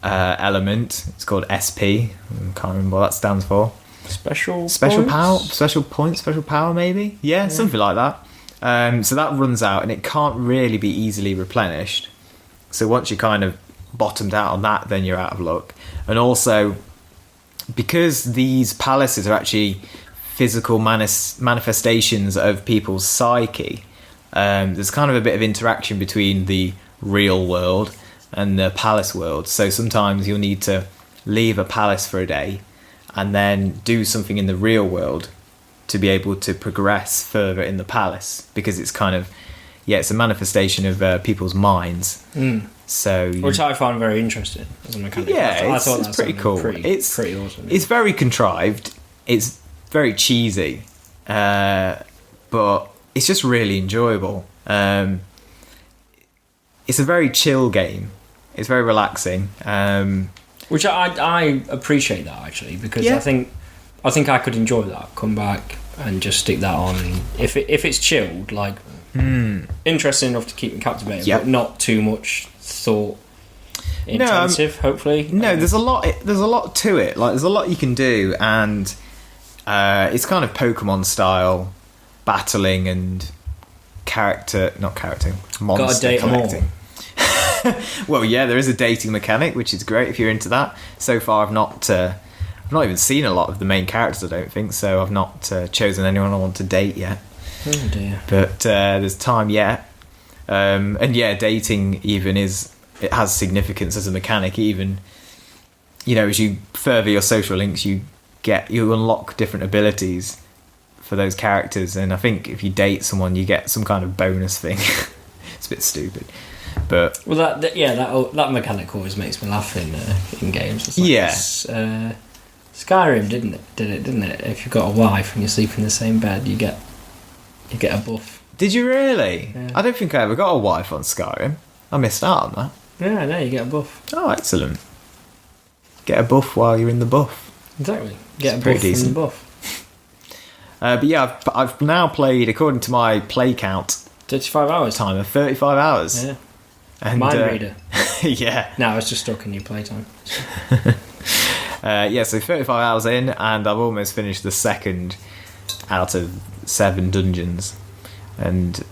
element. It's called SP. I can't remember what that stands for. Special power, maybe. Yeah, something like that. So that runs out, and it can't really be easily replenished. So once you kind of bottomed out on that, then you're out of luck. And also, because these palaces are actually physical manifestations of people's psyche, there's kind of a bit of interaction between the real world and the palace world. So sometimes you'll need to leave a palace for a day and then do something in the real world to be able to progress further in the palace, because it's kind of, it's a manifestation of people's minds. So, which I find very interesting as a mechanic. Yeah, it's pretty cool. It's pretty awesome. It's very contrived. It's very cheesy, but it's just really enjoyable. It's a very chill game. It's very relaxing. Which I appreciate that, actually, because I think I could enjoy that. Come back and just stick that on. If it's chilled, like interesting enough to keep me captivated, but not too much thought intensive. Hopefully, there's a lot to it. Like, there's a lot you can do, and it's kind of Pokemon style battling and monster collecting. Well, there is a dating mechanic, which is great if you're into that. So far, I've not even seen a lot of the main characters, I don't think, so I've not chosen anyone I want to date yet. Oh dear. But there's time yet. And dating even it has significance as a mechanic. Even, as you further your social links, you unlock different abilities for those characters, and I think if you date someone, you get some kind of bonus thing. It's a bit stupid. But that mechanic always makes me laugh in games. It's like Skyrim did it? If you've got a wife and you sleep in the same bed, you get a buff. Did you really? Yeah. I don't think I ever got a wife on Skyrim. I missed out on that. Yeah, no, you get a buff. Oh, excellent. Get a buff while you're in the buff. Exactly. Get a buff from the buff. But I've now played, according to my play count, 35 hours. Time of 35 hours. Yeah. And, Mind reader. Yeah. No, it's just stuck in your playtime. So 35 hours in, and I've almost finished the second out of 7 dungeons. And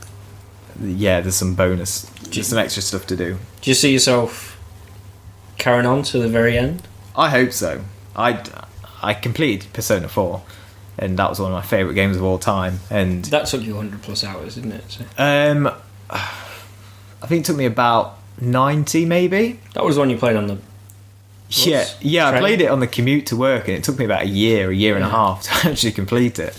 there's some bonus, just some extra stuff to do. Do you see yourself carrying on to the very end? I hope so. I completed Persona 4, and that was one of my favourite games of all time. And that took you 100 plus hours, didn't it? So. I think it took me about 90, maybe. That was the one you played on the bus train? I played it on the commute to work, and it took me about a year and a half to actually complete it.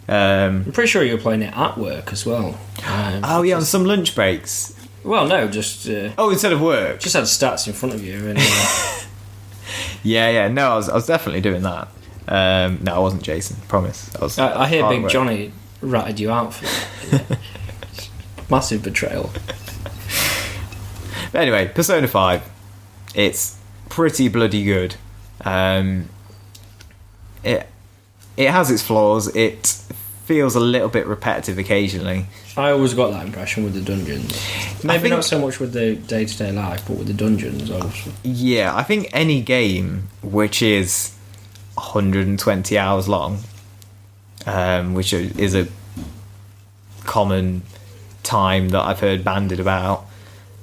I'm pretty sure you were playing it at work as well. On some lunch breaks. Well, no, just... instead of work? Just had stats in front of you. And, no, I was definitely doing that. No, I wasn't, Jason, promise. I hear Big Johnny ratted you out for that. Massive betrayal. But anyway, Persona 5, it's pretty bloody good. It has its flaws. It feels a little bit repetitive occasionally. I always got that impression with the dungeons. Maybe not so much with the day-to-day life, but with the dungeons also. Yeah, I think any game which is 120 hours long, which is a common time that I've heard bandied about,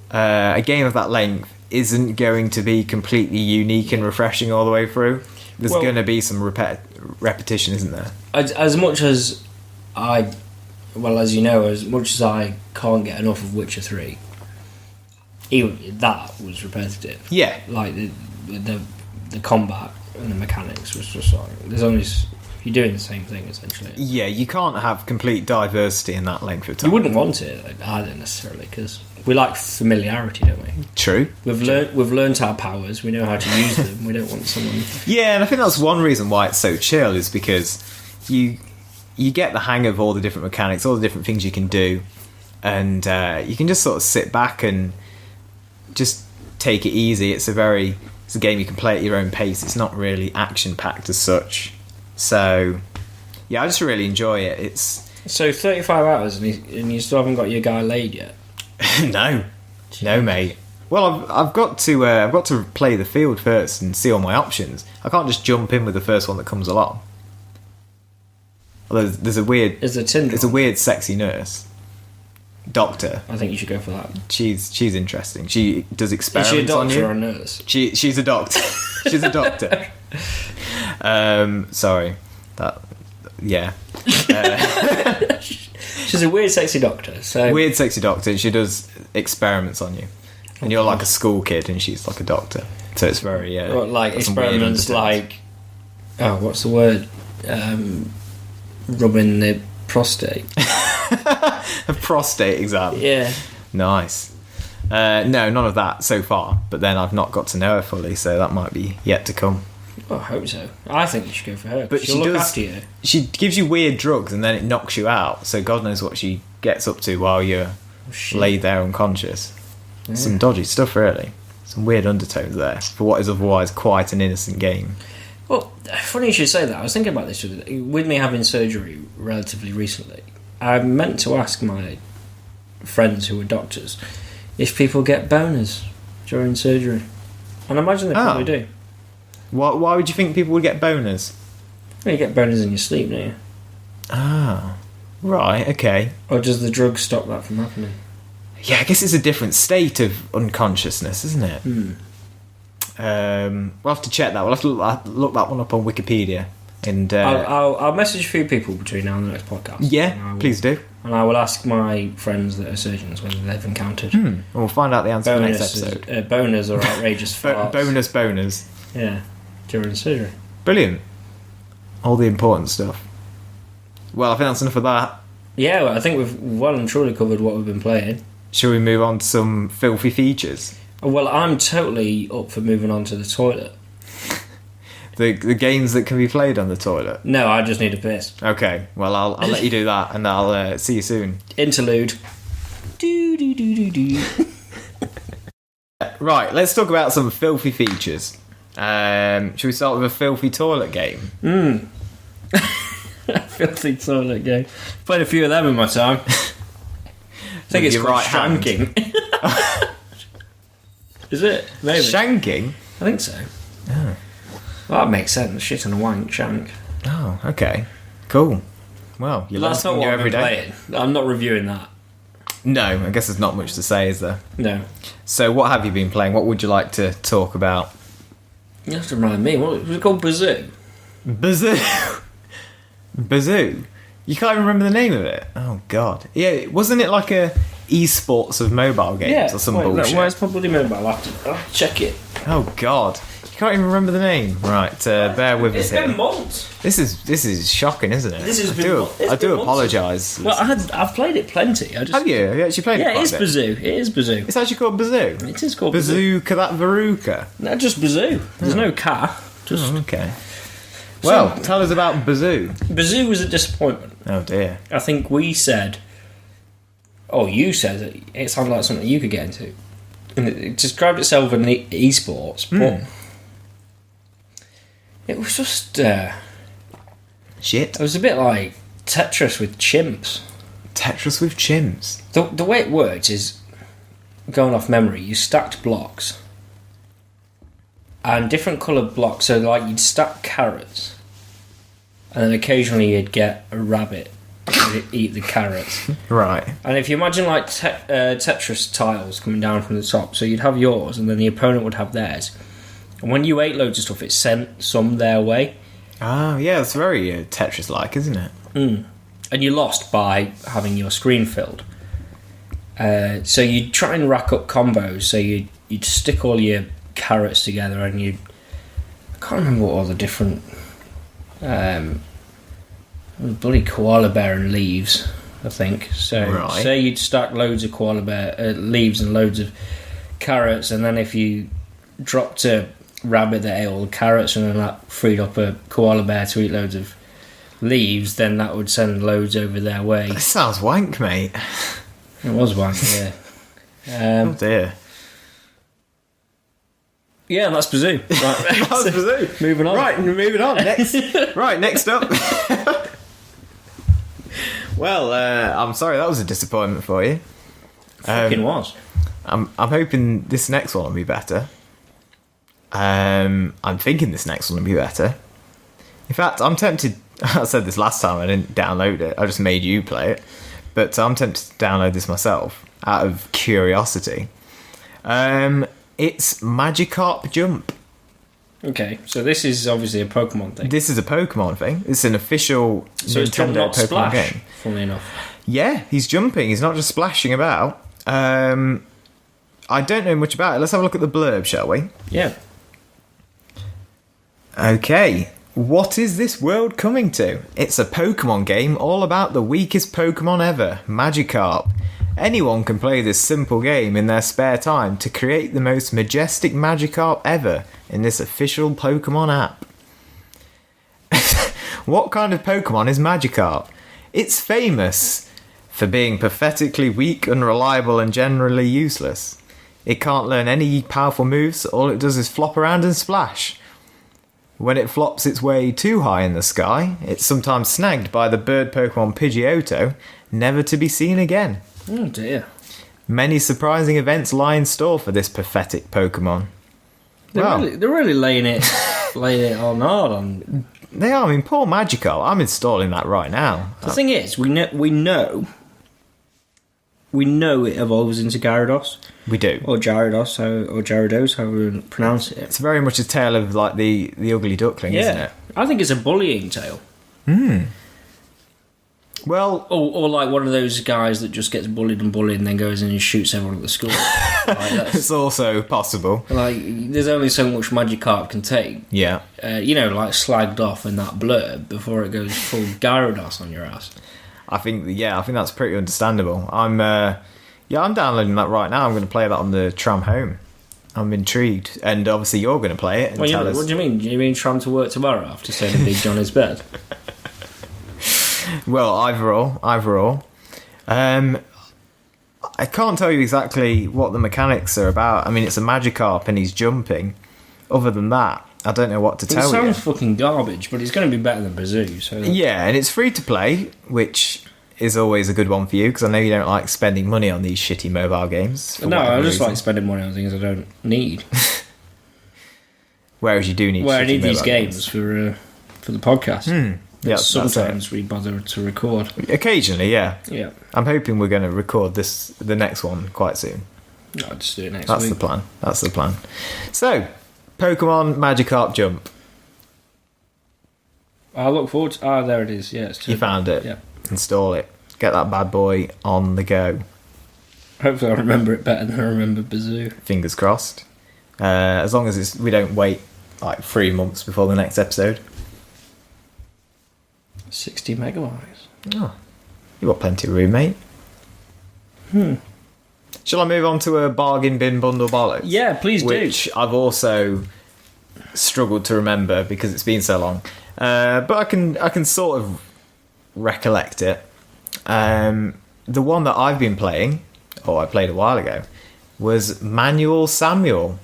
a game of that length isn't going to be completely unique and refreshing all the way through. There's going to be some repetition, isn't there? As much as I can't get enough of Witcher 3, even that was repetitive. Yeah. Like the combat and the mechanics was just like, you're doing the same thing essentially. Yeah, you can't have complete diversity in that length of time. You wouldn't want it either necessarily, because we like familiarity, don't we? True. We've learned our powers. We know how to use them. We don't want someone. Yeah, and I think that's one reason why it's so chill, is because you get the hang of all the different mechanics, all the different things you can do, and you can just sort of sit back and just take it easy. It's a game you can play at your own pace. It's not really action packed as such. So yeah, I just really enjoy it. It's 35 hours and you still haven't got your guy laid yet. No, mate. Well, I've got to play the field first and see all my options. I can't just jump in with the first one that comes along. Although there's a weird sexy nurse doctor. I think you should go for that. She's interesting. She does experiments on you. Is she a doctor or a nurse? She's a doctor. She's a doctor. Sorry. Yeah. She's a weird sexy doctor. So weird sexy doctor. She does experiments on you, and you're like a school kid, and she's like a doctor. So it's very like experiments, like what's the word? Rubbing the prostate. A prostate exam. Yeah. Nice. No, none of that so far. But then I've not got to know her fully, so that might be yet to come. Oh, I hope so. I think you should go for her. But she'll look after you. She gives you weird drugs and then it knocks you out. So God knows what she gets up to while you're laid there unconscious. Yeah. Some dodgy stuff, really. Some weird undertones there for what is otherwise quite an innocent game. Well, funny you should say that. I was thinking about this with me having surgery relatively recently. I meant to ask my friends who are doctors if people get boners during surgery. And I imagine they probably do. Why would you think people would get boners? Well, you get boners in your sleep, don't you? Ah, right, okay. Or does the drug stop that from happening? Yeah, I guess it's a different state of unconsciousness, isn't it? We'll have to check that. We'll have to look that one up on Wikipedia. And I'll message a few people between now and the next podcast. Yeah, please do. And I will ask my friends that are surgeons whether they've encountered. We'll find out the answer in the next episode. Boners or outrageous farts. Bonus. Yeah, during surgery. Brilliant. All the important stuff. Well, I think that's enough of that. Yeah, well, I think we've well and truly covered what we've been playing. Shall we move on to some filthy features? Well, I'm totally up for moving on to the toilet. The games that can be played on the toilet? No, I just need a piss. Okay, well, I'll let you do that, and I'll see you soon. Interlude. Do do do do do. Right, let's talk about some filthy features. Should we start with a filthy toilet game? Filthy toilet game. Played a few of them in my time. I think it's called shanking. Is it? Maybe. Shanking? I think so. Oh. Well, that makes sense. Shit and a wank, shank. Oh, okay. Cool. Well, you learn something new every day. I'm not reviewing that. No, I guess there's not much to say, is there? No. So what have you been playing? What would you like to talk about? You have to remind me. What was it called? BAZOO? BAZOO? BAZOO? You can't even remember the name of it? Oh, God. Yeah, wasn't it like a esports of mobile games or some bullshit? Well, it's probably mobile. I'll check it. Oh, God. You can't even remember the name. Right, bear with us here. It's been months. This is shocking, isn't it? I do apologise. Well, I've played it plenty. Have you? Have you actually played it? Yeah, it is BAZOO. It is BAZOO. It's actually called BAZOO. It is called BAZOO. Bazooka, that Veruca. No, just BAZOO. There's no car. Just okay. Well, tell us about BAZOO. BAZOO was a disappointment. Oh dear. I think we said, you said that it sounded like something you could get into, and it described itself as esports, but it was just shit. It was a bit like Tetris with chimps. Tetris with chimps. The way it worked is, going off memory, you stacked blocks. And different coloured blocks, so like you'd stack carrots, and then occasionally you'd get a rabbit and it'd eat the carrots. Right. And if you imagine like Tetris tiles coming down from the top, so you'd have yours, and then the opponent would have theirs. And when you ate loads of stuff, it sent some their way. Ah, yeah, it's very Tetris-like, isn't it? And you lost by having your screen filled. So you'd try and rack up combos, so you'd stick all your carrots together, and I can't remember what all the different bloody koala bear and leaves, I think. So say you'd stack loads of koala bear leaves and loads of carrots, and then if you dropped a rabbit that ate all the carrots, and then that freed up a koala bear to eat loads of leaves, then that would send loads over their way. That sounds wank, mate. It was wank, yeah. Oh dear. Yeah, that's BAZOO. Right. That's BAZOO. Moving on. Right, moving on. Next up. Well, I'm sorry, that was a disappointment for you. Fucking was. I'm hoping this next one will be better. I'm thinking this next one will be better. In fact, I'm tempted. I said this last time. I didn't download it. I just made you play it. But I'm tempted to download this myself out of curiosity. It's Magikarp Jump. Okay, so this is obviously a Pokemon thing. This is a Pokemon thing. It's an official Nintendo Pokemon Splash, game. Funnily enough. Yeah, he's jumping. He's not just splashing about. I don't know much about it. Let's have a look at the blurb, shall we? Yeah. Okay. What is this world coming to? It's a Pokemon game all about the weakest Pokemon ever, Magikarp. Anyone can play this simple game in their spare time to create the most majestic Magikarp ever in this official Pokemon app. What kind of Pokemon is Magikarp? It's famous for being pathetically weak, unreliable, and generally useless. It can't learn any powerful moves, all it does is flop around and splash. When it flops its way too high in the sky, it's sometimes snagged by the bird Pokemon Pidgeotto, never to be seen again. Oh dear. Many surprising events lie in store for this pathetic Pokemon. They're really laying it on hard on. They are. I mean, poor Magikarp. I'm installing that right now. The thing is, we know it evolves into Gyarados. We do. Or Gyarados, or Gyarados, however you pronounce it. It's very much a tale of like the ugly duckling, isn't it? I think it's a bullying tale. Well, or like one of those guys that just gets bullied and then goes in and shoots everyone at the school. It's also possible. Like, there's only so much Magikarp can take. Yeah. Like slagged off in that blurb before it goes full Gyarados on your ass. I think that's pretty understandable. I'm downloading that right now. I'm going to play that on the tram home. I'm intrigued, and obviously you're going to play it. And what do you mean? Do you mean tram to work tomorrow after staying in Big Johnny's bed? Well, either or. I can't tell you exactly what the mechanics are about. I mean, it's a Magikarp and he's jumping. Other than that, I don't know what to tell you. It sounds fucking garbage, but it's going to be better than BAZOO. So yeah, and it's free to play, which is always a good one for you, because I know you don't like spending money on these shitty mobile games. No, I just like spending money on things I don't need. Whereas you do need. Well, I need these games for the podcast. Yeah, sometimes we bother to record. Occasionally, yeah. Yeah. I'm hoping we're going to record the next one quite soon. I'll just do it next week. That's the plan. So, Pokemon Magikarp Jump. I look forward to... there it is. Yeah, you found it. Yeah. Install it. Get that bad boy on the go. Hopefully I'll remember it better than I remember BAZOO. Fingers crossed. As long as we don't wait like 3 months before the next episode. 60 megabytes. Oh, you got plenty of room, mate. Shall I move on to a bargain bin bundle bollocks? Yeah, please do. Which I've also struggled to remember because it's been so long. But I can sort of recollect it. The one that I've been playing, or I played a while ago, was Manual Samuel.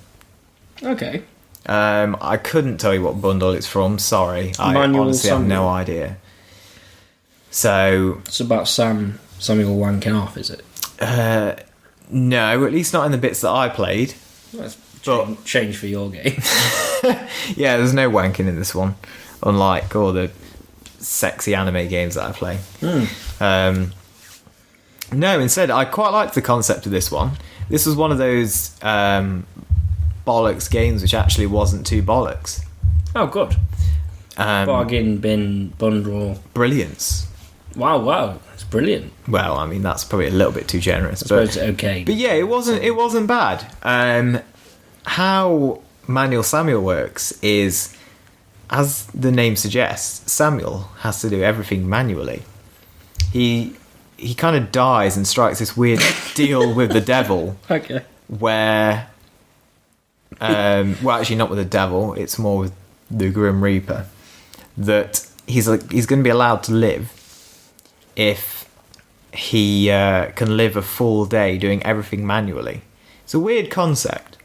Okay. I couldn't tell you what bundle it's from. Sorry, I honestly have no idea. So it's about Samuel wanking off, is it? No, at least not in the bits that I played. That's change for your game. Yeah, there's no wanking in this one, unlike all the sexy anime games that I play. No, instead, I quite liked the concept of this one. This was one of those bollocks games which actually wasn't too bollocks. Oh, good. Bargain bin bundle. Brilliance. Wow, it's brilliant. Well, I mean, that's probably a little bit too generous. I suppose it's okay. But yeah, it wasn't bad. How Manual Samuel works is, as the name suggests, Samuel has to do everything manually. He kind of dies and strikes this weird deal with the devil. Okay. Where, well, actually not with the devil. It's more with the Grim Reaper. That he's going to be allowed to live if he can live a full day doing everything manually. It's a weird concept.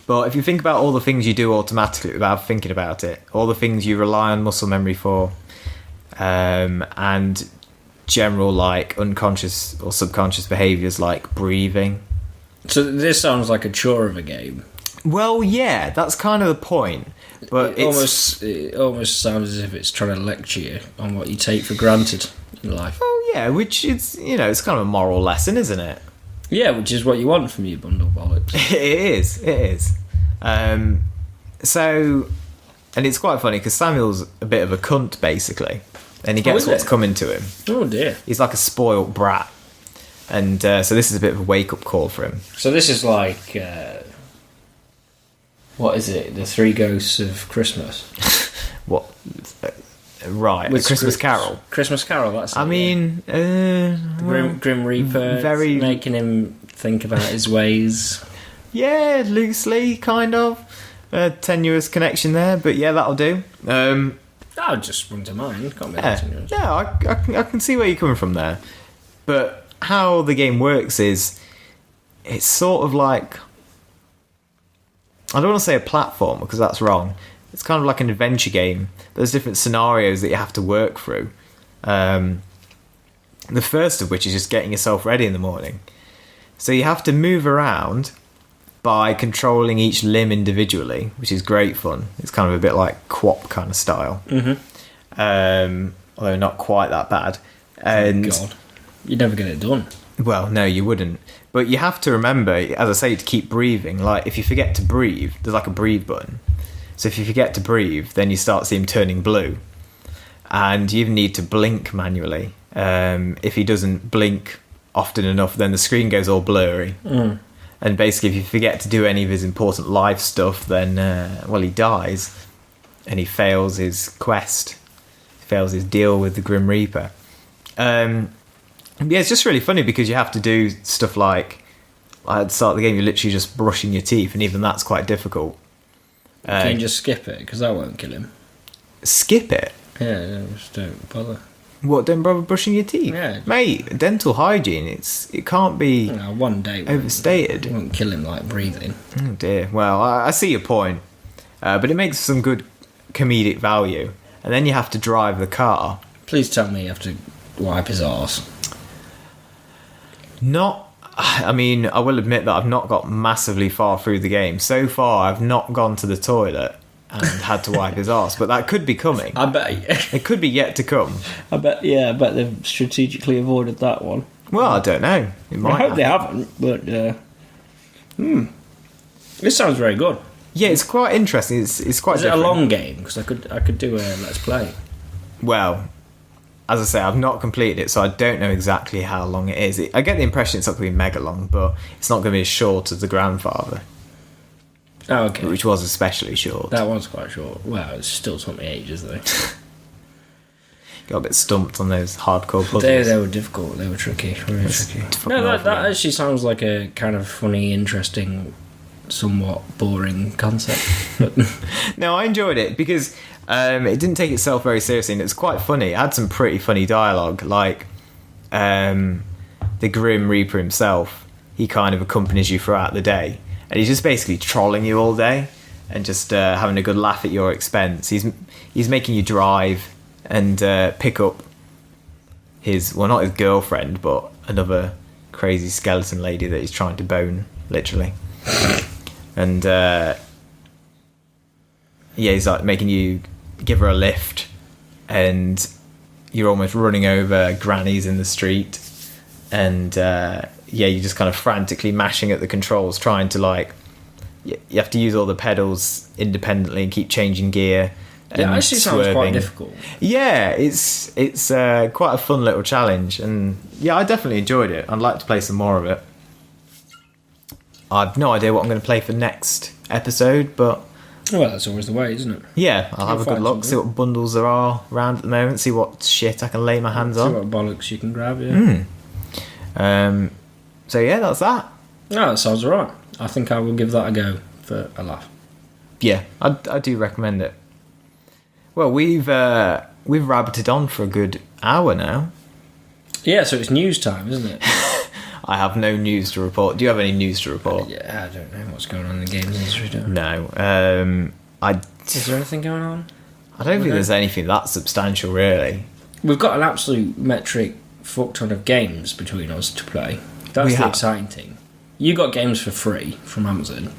But if you think about all the things you do automatically without thinking about it, all the things you rely on muscle memory for, and general like unconscious or subconscious behaviours like breathing. So this sounds like a chore of a game. Well, yeah, that's kind of the point. But it almost sounds as if it's trying to lecture you on what you take for granted in life. Oh yeah, which is, it's kind of a moral lesson, isn't it? Yeah, which is what you want from your bundle bollocks. It is. So, and it's quite funny because Samuel's a bit of a cunt basically, and he gets what's coming to him. Oh dear. He's like a spoilt brat, and so this is a bit of a wake-up call for him. So this is like, what is it? The Three Ghosts of Christmas. What? Right, With A Christmas Carol. Christmas Carol, that's it. I mean... Grim Reaper, very... making him think about his ways. Yeah, loosely, kind of. Tenuous connection there, but yeah, that'll do. That would just sprung to mind. Can't be tenuous. Yeah, I can see where you're coming from there. But how the game works is, it's sort of like... I don't want to say a platform, because that's wrong. It's kind of like an adventure game. There's different scenarios that you have to work through. The first of which is just getting yourself ready in the morning. So you have to move around by controlling each limb individually, which is great fun. It's kind of a bit like QWOP kind of style. Mm-hmm. Although not quite that bad. And God, you'd never get it done. Well, no, you wouldn't. But you have to remember, as I say, to keep breathing. Like, if you forget to breathe, there's like a breathe button. So if you forget to breathe, then you start seeing him turning blue. And you even need to blink manually. If he doesn't blink often enough, then the screen goes all blurry. Mm. And basically, if you forget to do any of his important life stuff, then, he dies. And he fails his quest. He fails his deal with the Grim Reaper. Yeah, it's just really funny because you have to do stuff like at the start of the game, you're literally just brushing your teeth, and even that's quite difficult. Can you just skip it? Because that won't kill him. Skip it? Yeah, just don't bother. What, don't bother brushing your teeth? Yeah. Mate, dental hygiene, it can't be one day overstated. It won't kill him like breathing. Oh dear. Well, I see your point. But it makes some good comedic value. And then you have to drive the car. Please tell me you have to wipe his arse. I will admit that I've not got massively far through the game. So far, I've not gone to the toilet and had to wipe his arse, but that could be coming. I bet. It could be yet to come. I bet they've strategically avoided that one. Well, I don't know. I hope they haven't, but... This sounds very good. Yeah, it's quite interesting. It's quite different. Is it a long game? Because I could do a Let's Play. Well... As I say, I've not completed it, so I don't know exactly how long it is. I get the impression it's not going to be mega long, but it's not going to be as short as The Grandfather. Oh, okay. Which was especially short. That was quite short. Well, it still took me ages, though. Got a bit stumped on those hardcore puzzles. They were difficult. They were tricky. Really tricky. No, that actually sounds like a kind of funny, interesting, somewhat boring concept. But no, I enjoyed it because... it didn't take itself very seriously, and it was quite funny. It had some pretty funny dialogue, like the Grim Reaper himself. He kind of accompanies you throughout the day, and he's just basically trolling you all day and just having a good laugh at your expense. He's making you drive and pick up not his girlfriend, but another crazy skeleton lady that he's trying to bone, literally. And he's like making you give her a lift, and you're almost running over grannies in the street, and you're just kind of frantically mashing at the controls, trying to you have to use all the pedals independently and keep changing gear. And it actually sounds quite difficult. Yeah, it's quite a fun little challenge, and yeah, I definitely enjoyed it. I'd like to play some more of it. I've no idea what I'm going to play for next episode, but well, that's always the way, isn't it? Yeah, I'll have a good look, see what bundles there are around at the moment, see what shit I can lay my hands on. See what bollocks you can grab, yeah. So yeah, that's that. No, that sounds alright. I think I will give that a go for a laugh. Yeah, I do recommend it. Well, we've rabbited on for a good hour now. Yeah, so it's news time, isn't it? I have no news to report. Do you have any news to report? Yeah, I don't know what's going on in the games industry. No. Is there anything going on? I don't think there's anything that substantial, really. We've got an absolute metric fuck ton of games between us to play. That's the exciting thing. You got games for free from Amazon.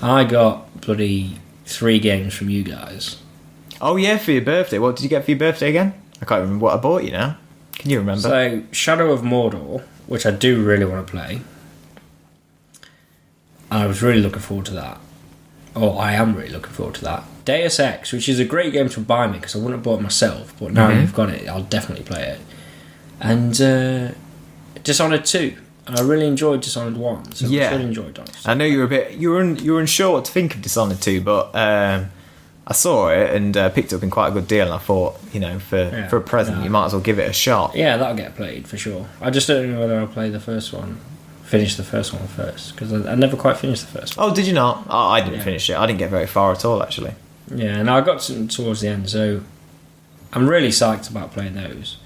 I got bloody 3 games from you guys. Oh yeah, for your birthday. What did you get for your birthday again? I can't remember what I bought you now. Can you remember? So, Shadow of Mordor, which I do really want to play. I was really looking forward to that. I am really looking forward to that. Deus Ex, which is a great game to buy me because I wouldn't have bought it myself, but now you've got it, I'll definitely play it. And Dishonored 2. And I really enjoyed Dishonored 1, so I really enjoyed Dishonored. I know you were unsure what to think of Dishonored 2, but I saw it and picked it up in quite a good deal, and I thought, for a present, you might as well give it a shot. Yeah, that'll get played for sure. I just don't know whether I'll play the first one. Finish the first one first, because I never quite finished the first one. Oh, did you not? Oh, I didn't finish it. I didn't get very far at all, actually. Yeah, and I got towards the end, so I'm really psyched about playing those.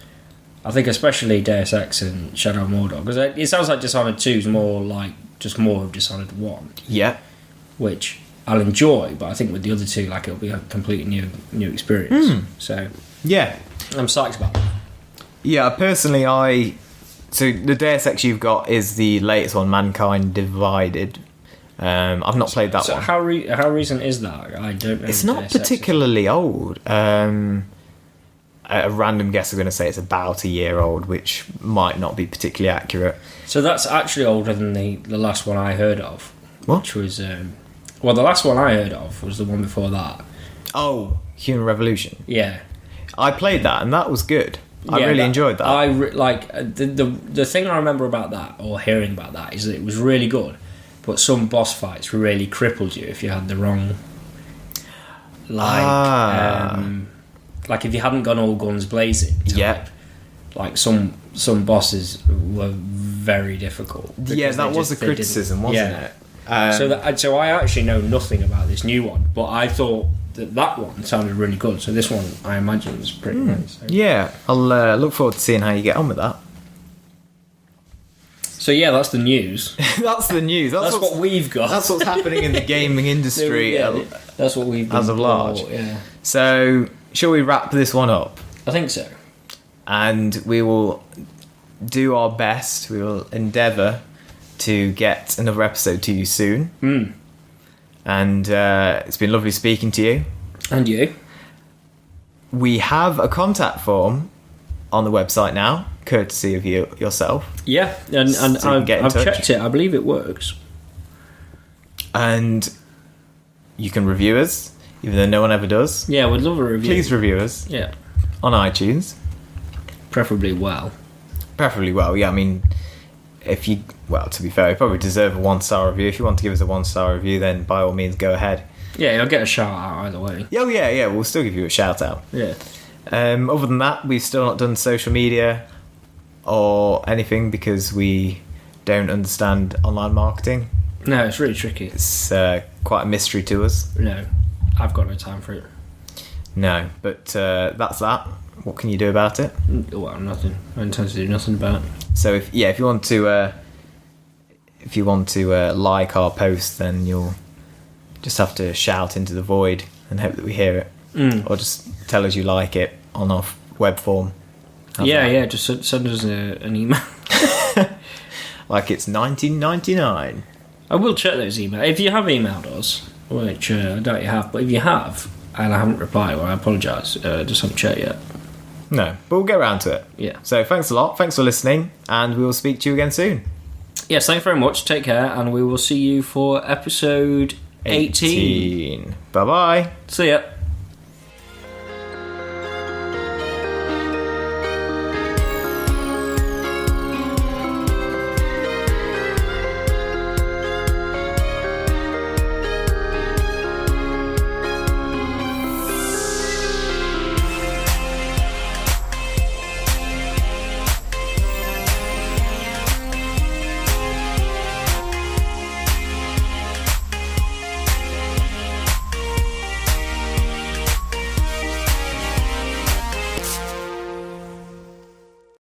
I think especially Deus Ex and Shadow of Mordor, because it sounds like Dishonored 2 is more of Dishonored 1. Yeah. Which I'll enjoy, but I think with the other two, it'll be a completely new experience. So yeah, I'm psyched about that. Yeah, personally, so the Deus Ex you've got is the latest one, Mankind Divided. I've not played that one. How recent is that? I don't know. It's not particularly old. A random guess are going to say it's about a year old, which might not be particularly accurate. So that's actually older than the last one I heard of. What? Which was... the last one I heard of was the one before that. Oh, Human Revolution. Yeah. I played that, and that was good. I really enjoyed that. The thing I remember about that, or hearing about that, is that it was really good, but some boss fights really crippled you if you had the wrong... Like if you hadn't gone all guns blazing. Yeah. Like some bosses were very difficult. Yeah, that was a criticism, wasn't it? So I actually know nothing about this new one, but I thought that one sounded really good. So this one, I imagine, is pretty nice. So. Yeah, I'll look forward to seeing how you get on with that. So yeah, that's the news. That's the news. That's what we've got. That's what's happening in the gaming industry. That's what we've got as of large. Yeah. So, shall we wrap this one up? I think so. And we will do our best. We will endeavour to get another episode to you soon. And it's been lovely speaking to you. And you. We have a contact form on the website now, courtesy of yourself. Yeah, and I've checked it. I believe it works. And you can review us, even though no one ever does. Yeah, we'd love a review. Please review us. Yeah. On iTunes. Preferably well. Yeah. I mean, to be fair, you probably deserve a 1-star review. If you want to give us a 1-star review, then by all means go ahead. Yeah, you'll get a shout out either way. Oh yeah, we'll still give you a shout out. Yeah. Other than that, we've still not done social media or anything because we don't understand online marketing. No, it's really tricky. It's quite a mystery to us. No, I've got no time for it. No, but that's that. What can you do about it? Well, nothing. I intend to do nothing about it. So if you want to like our post, then you'll just have to shout into the void and hope that we hear it, or just tell us you like it on our web form. Just send us an email. Like it's 1999. I will check those emails if you have emailed us, which I doubt you have. But if you have and I haven't replied, well, I apologise. Just haven't checked yet. No, but we'll get around to it. Yeah. So thanks a lot. Thanks for listening, and we will speak to you again soon. Yes, thanks very much. Take care, and we will see you for episode 18. Bye bye. See ya.